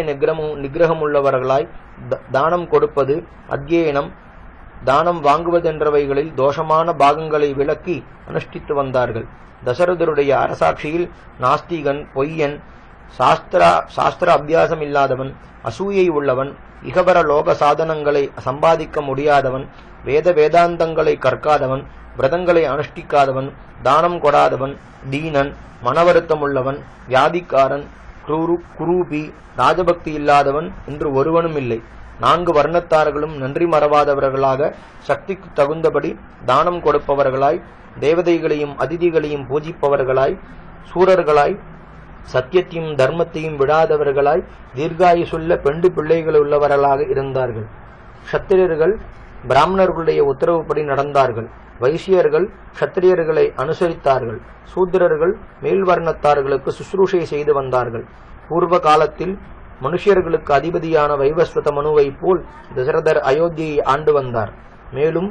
நிகிரகம் உள்ளவர்களாய் தானம் கொடுப்பது, அத்யயனம், தானம் வாங்குவதென்றவைகளில் தோஷமான பாகங்களை விலக்கி அனுஷ்டித்து வந்தார்கள். தசரதருடைய அரசாட்சியில் நாஸ்திகன், பொய்யன், சாஸ்திர அபியாசம் இல்லாதவன், அசூயை உள்ளவன், இகபர லோக சாதனங்களை சம்பாதிக்க முடியாதவன், வேதாந்தங்களை கற்காதவன், விரதங்களை அனுஷ்டிக்காதவன், தானம் கொடாதவன், தீனன், மனவருத்தம் உள்ளவன், வியாதிக்காரன், குரூபி, ராஜபக்தி இல்லாதவன் என்று ஒருவனும் இல்லை. 4 வர்ணத்தார்களும் நன்றி மறவாதவர்களாக, சக்திக்கு தகுந்தபடி தானம் கொடுப்பவர்களாய், தேவதைகளையும் அதிதிகளையும் பூஜிப்பவர்களாய், சூரர்களாய், சத்தியத்தையும் தர்மத்தையும் விடாதவர்களாய், தீர்காயுசுள்ள பெண்டு பிள்ளைகள் உள்ளவர்களாக இருந்தார்கள். க்ஷத்திரியர்கள் பிராமணர்களுடைய உத்தரவுப்படி நடந்தார்கள். வைசியர்கள் க்ஷத்திரியர்களை அனுசரித்தார்கள். சூத்திரர்கள் மேல்வர்ணத்தார்களுக்கு சுশ্ரூஷை செய்து வந்தார்கள். பூர்வ காலத்தில் மனுஷர்களுக்கு அதிபதியான வைவஸ்வத மனுவை போல் தசரதர் அயோத்தியை ஆண்டு வந்தார். மேலும்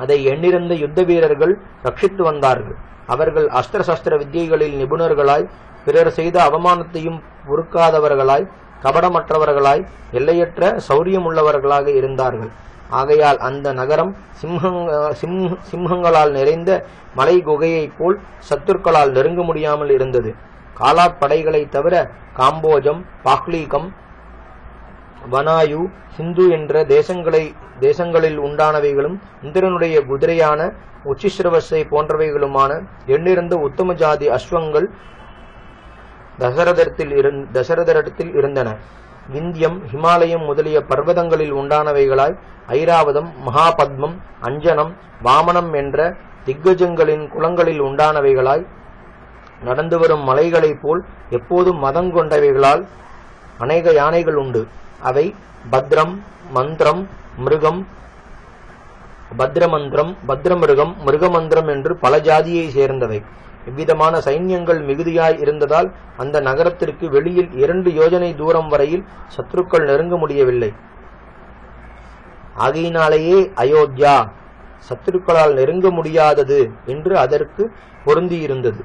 அதை எண்ணிறந்த யுத்த வீரர்கள் ரட்சித்து வந்தார்கள். அவர்கள் அஸ்திர சஸ்திர வித்தியைகளில் நிபுணர்களாய், பிறர் செய்த அவமானத்தையும் பொறுக்காதவர்களாய், கபடமற்றவர்களாய், எல்லையற்ற சௌரியமுள்ளவர்களாக இருந்தார்கள். ஆகையால் அந்த நகரம் சிம்மங்களால் நிறைந்த மலை குகையைப் போல் சத்துருக்களால் நெருங்க முடியாமல் இருந்தது. காலாட்படைகளை தவிர காம்போஜம், பாக்லீகம், வனாயு, சிந்து என்ற தேசங்களில் உண்டானவைகளும், இந்திரனுடைய குதிரையான உச்சிஸ்ரவஸை போன்றவைகளுமான எண்ணிறந்த உத்தம ஜாதி அஸ்வங்கள் தசரதரிடத்தில் இருந்தன. விந்தியம், ஹிமாலயம் முதலிய பர்வதங்களில் உண்டானவைகளாய், ஐராவதம், மகாபத்மம், அஞ்சனம், வாமனம் என்ற திக்கஜங்களின் குளங்களில் உண்டானவைகளாய், நடந்து வரும் மலைகளைப் போல் எப்போதும் மதங்கொண்டவைகளால் அநேக யானைகள் உண்டு. அவை பத்ரம், மந்திரம், மிருகம், பத்ரமந்திரம், பத்ரமிருகம், மிருகமந்திரம் என்று பல ஜாதியை சேர்ந்தவை. இவ்விதமான சைன்யங்கள் மிகுதியாய் இருந்ததால் அந்த நகரத்திற்கு வெளியில் 2 யோஜனை தூரம் வரையில் சத்ருக்கள் நெருங்க முடியவில்லை. ஆகையினாலேயே அயோத்தியா சத்துருக்களால் நெருங்க முடியாதது என்று அதற்கு பொருந்தியிருந்தது.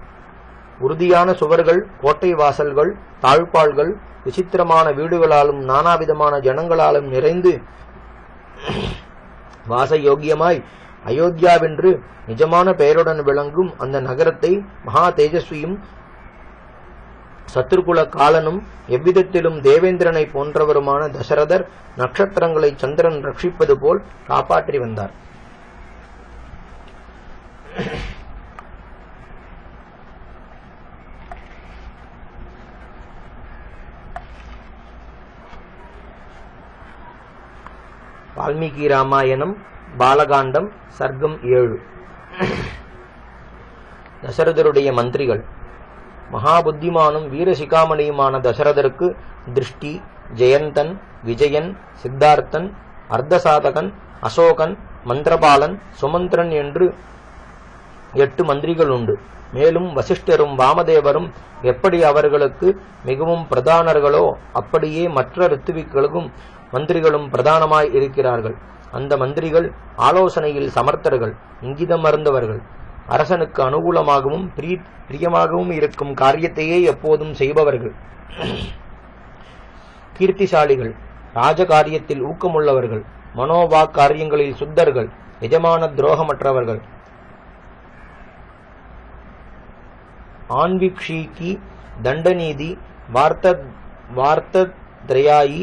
உறுதியான சுவர்கள், கோட்டை வாசல்கள், தாழ்பாள்கள், விசித்திரமான வீடுகளாலும் நானாவிதமான ஜனங்களாலும் நிறைந்து வாசயோக்கியமாய் அயோத்தியாவென்று நிஜமான பெயருடன் விளங்கும் அந்த நகரத்தை மகா தேஜஸ்வியும் சத்ருகுல காலனும் எவ்விதத்திலும் தேவேந்திரனை போன்றவருமான தசரதர் நட்சத்திரங்களை சந்திரன் ரட்சிப்பது போல் காப்பாற்றி வந்தார். வால்மீகி ராமாயணம் பாலகாண்டம் சர்க்கம் 7. தசரதருடைய மந்திரிகள். மகாபுத்திமானும் வீரசிகாமணியுமான தசரதருக்கு திருஷ்டி, ஜெயந்தன், விஜயன், சித்தார்த்தன், அர்த்தசாதகன், அசோகன், மந்திரபாலன், சுமந்திரன் என்று 8 மந்திரிகள் உண்டு. மேலும் வசிஷ்டரும் வாமதேவரும் எப்படி அவர்களுக்கு மிகவும் பிரதானர்களோ அப்படியே மற்ற ரித்துவிகளுக்கும் மந்திரிகளும் பிரதானமாய் இருக்கிறார்கள். அந்த மந்திரிகள் ஆலோசனையில் சமர்த்தர்கள், இங்கிதம் மறந்தவர்கள், அரசனுக்கு அனுகூலமாகவும் பிரியமாகவும் இருக்கும் காரியத்தையே எப்போதும் செய்பவர்கள், கீர்த்திசாலிகள், ராஜகாரியத்தில் ஊக்கமுள்ளவர்கள், மனோவாக் காரியங்களில் சுத்தர்கள், எஜமான துரோகமற்றவர்கள், ஆன்விக்ஷீகி, தண்டநீதி, வார்த்தத்ரயாயி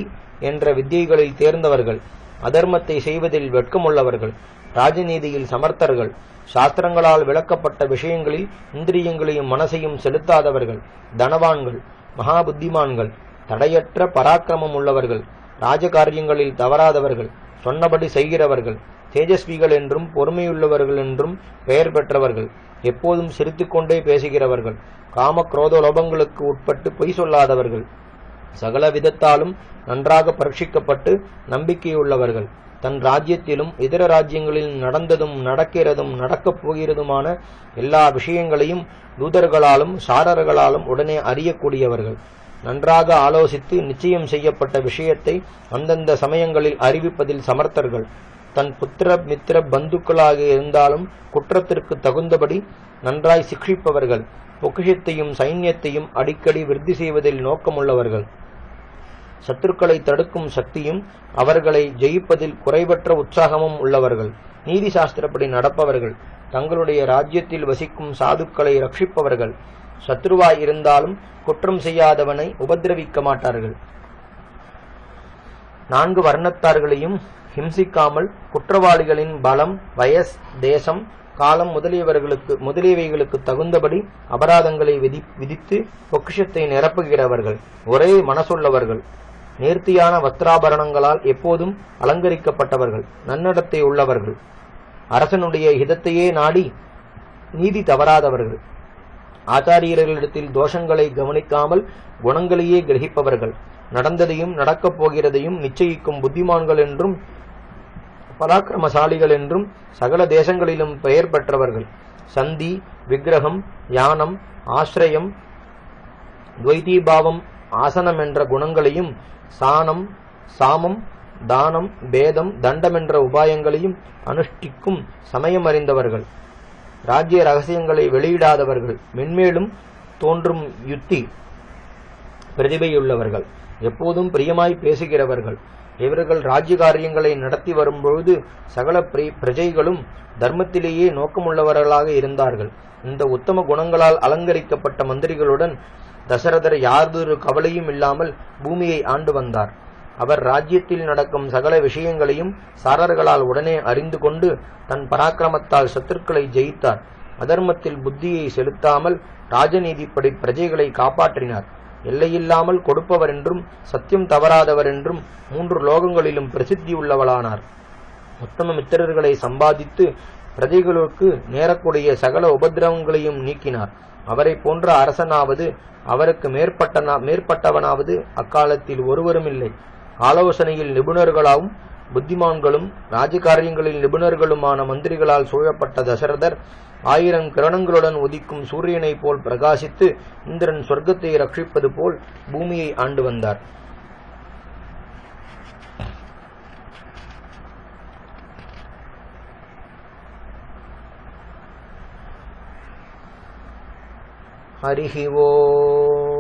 என்ற வித்தியைகளில் தேர்ந்தவர்கள், அதர்மத்தை செய்வதில் வெட்கமுள்ளவர்கள், ராஜநீதியில் சமர்த்தர்கள், சாஸ்திரங்களால் விளக்கப்பட்ட விஷயங்களில் இந்திரியங்களையும் மனசையும் செலுத்தாதவர்கள், தனவான்கள், மகாபுத்திமான்கள், தடையற்ற பராக்கிரமம் உள்ளவர்கள், ராஜகாரியங்களில் தவறாதவர்கள், சொன்னபடி செய்கிறவர்கள், தேஜஸ்விகள் என்றும் பொறுமையுள்ளவர்கள் என்றும் பெயர் பெற்றவர்கள், எப்போதும் சிரித்துக்கொண்டே பேசுகிறவர்கள், காம குரோத லோபங்களுக்கு உட்பட்டு பொய் சொல்லாதவர்கள், சகல விதத்தாலும் நன்றாக பரீட்சிக்கப்பட்டு நம்பிக்கையுள்ளவர்கள், தன் ராஜ்யத்திலும் இதர ராஜ்யங்களில் நடந்ததும் நடக்கிறதும் நடக்கப் போகிறதுமான எல்லா விஷயங்களையும் தூதர்களாலும் சாரர்களாலும் உடனே அறியக்கூடியவர்கள், நன்றாக ஆலோசித்து நிச்சயம் செய்யப்பட்ட விஷயத்தை அந்தந்த சமயங்களில் அறிவிப்பதில் சமர்த்தர்கள், தன் புத்திர மித்திர பந்துக்களாக இருந்தாலும் குற்றத்திற்கு தகுந்தபடி நன்றாய் சிக்ஷிப்பவர்கள், பொக்கிஷத்தையும் சைன்யத்தையும் அடிக்கடி விருத்தி செய்வதில் நோக்கமுள்ளவர்கள், சத்துருக்களை தடுக்கும் சக்தியும் அவர்களை ஜெயிப்பதில் குறைவற்ற உற்சாகமும் உள்ளவர்கள், நீதி சாஸ்திரப்படி நடப்பவர்கள், தங்களுடைய ராஜ்யத்தில் வசிக்கும் சாதுக்களை ரட்சிப்பவர்கள், சத்ருவாய் இருந்தாலும் குற்றம் செய்யாதவனை உபதிரவிக்க மாட்டார்கள், 4 வர்ணத்தார்களையும் ஹிம்சிக்காமல் குற்றவாளிகளின் பலம், வயஸ், தேசம், காலம் முதலியவைகளுக்கு தகுந்தபடி அபராதங்களை விதித்து பொக்கிஷத்தை நிரப்புகிறவர்கள், ஒரே மனசுள்ளவர்கள், நேர்த்தியான வஸ்திராபரணங்களால் எப்போதும் அலங்கரிக்கப்பட்டவர்கள், நன்னடத்தை உள்ளவர்கள், அரசனுடைய ஹிதத்தையே நாடி நீதி தவறாதவர்கள், ஆச்சாரியர்களிடத்தில் தோஷங்களை கவனிக்காமல் குணங்களையே கிரகிப்பவர்கள், நடந்ததையும் நடக்கப் போகிறதையும் நிச்சயிக்கும் புத்திமான்கள் என்றும் பராக்கிரமசாலிகள் என்றும் சகல தேசங்களிலும் பெயர் பெற்றவர்கள், சந்தி, விக்கிரகம், யானம், ஆசிரயம், துவைதீபாவம், ஆசனம் என்ற குணங்களையும் சானம், சாமம், தானம், பேதம், தண்டம் என்ற உபாயங்களையும் அனுஷ்டிக்கும் சமயம் அறிந்தவர்கள், ராஜ்ய ரகசியங்களை வெளியிடாதவர்கள், மென்மேலும் தோன்றும் யுத்தி பிரதிபையுள்ளவர்கள், எப்போதும் பிரியமாய் பேசுகிறவர்கள், இவர்கள் ராஜ்ய காரியங்களை நடத்தி வரும்பொழுது சகல பிரஜைகளும் தர்மத்திலேயே நோக்கமுள்ளவர்களாக இருந்தார்கள். இந்த உத்தம குணங்களால் அலங்கரிக்கப்பட்ட மந்திரிகளுடன் தசரதர் யாதொரு கவலையும் இல்லாமல் பூமியை ஆண்டு வந்தார். அவர் ராஜ்யத்தில் நடக்கும் சகல விஷயங்களையும் சாரர்களால் உடனே அறிந்து கொண்டு தன் பராக்கிரமத்தால் சத்துருக்களை ஜெயித்தார். அதர்மத்தில் புத்தியை செலுத்தாமல் ராஜநீதிப்படி பிரஜைகளை காப்பாற்றினார். எல்லையில்லாமல் கொடுப்பவர் என்றும் சத்தியம் தவறாதவர் என்றும் 3 லோகங்களிலும் பிரசித்தி உள்ளவளானார். உத்தம மித்திரர்களை சம்பாதித்து பிரஜைகளுக்கு நேரக்கூடிய சகல உபதிரவங்களையும் நீக்கினார். அவரை போன்ற அரசனாவது அவருக்கு மேற்பட்டவனாவது அக்காலத்தில் ஒருவரும் இல்லை. ஆலோசனையில் நிபுணர்களாகவும் புத்திமான்களும் ராஜகாரியங்களில் நிபுணர்களுமான மந்திரிகளால் சூழப்பட்ட தசரதர் 1000 கிரணங்களுடன் உதிக்கும் சூரியனை போல் பிரகாசித்து இந்திரன் சொர்க்கத்தை ரட்சிப்பது போல் பூமியை ஆண்டு வந்தார். ஹரிஹி ஓம்.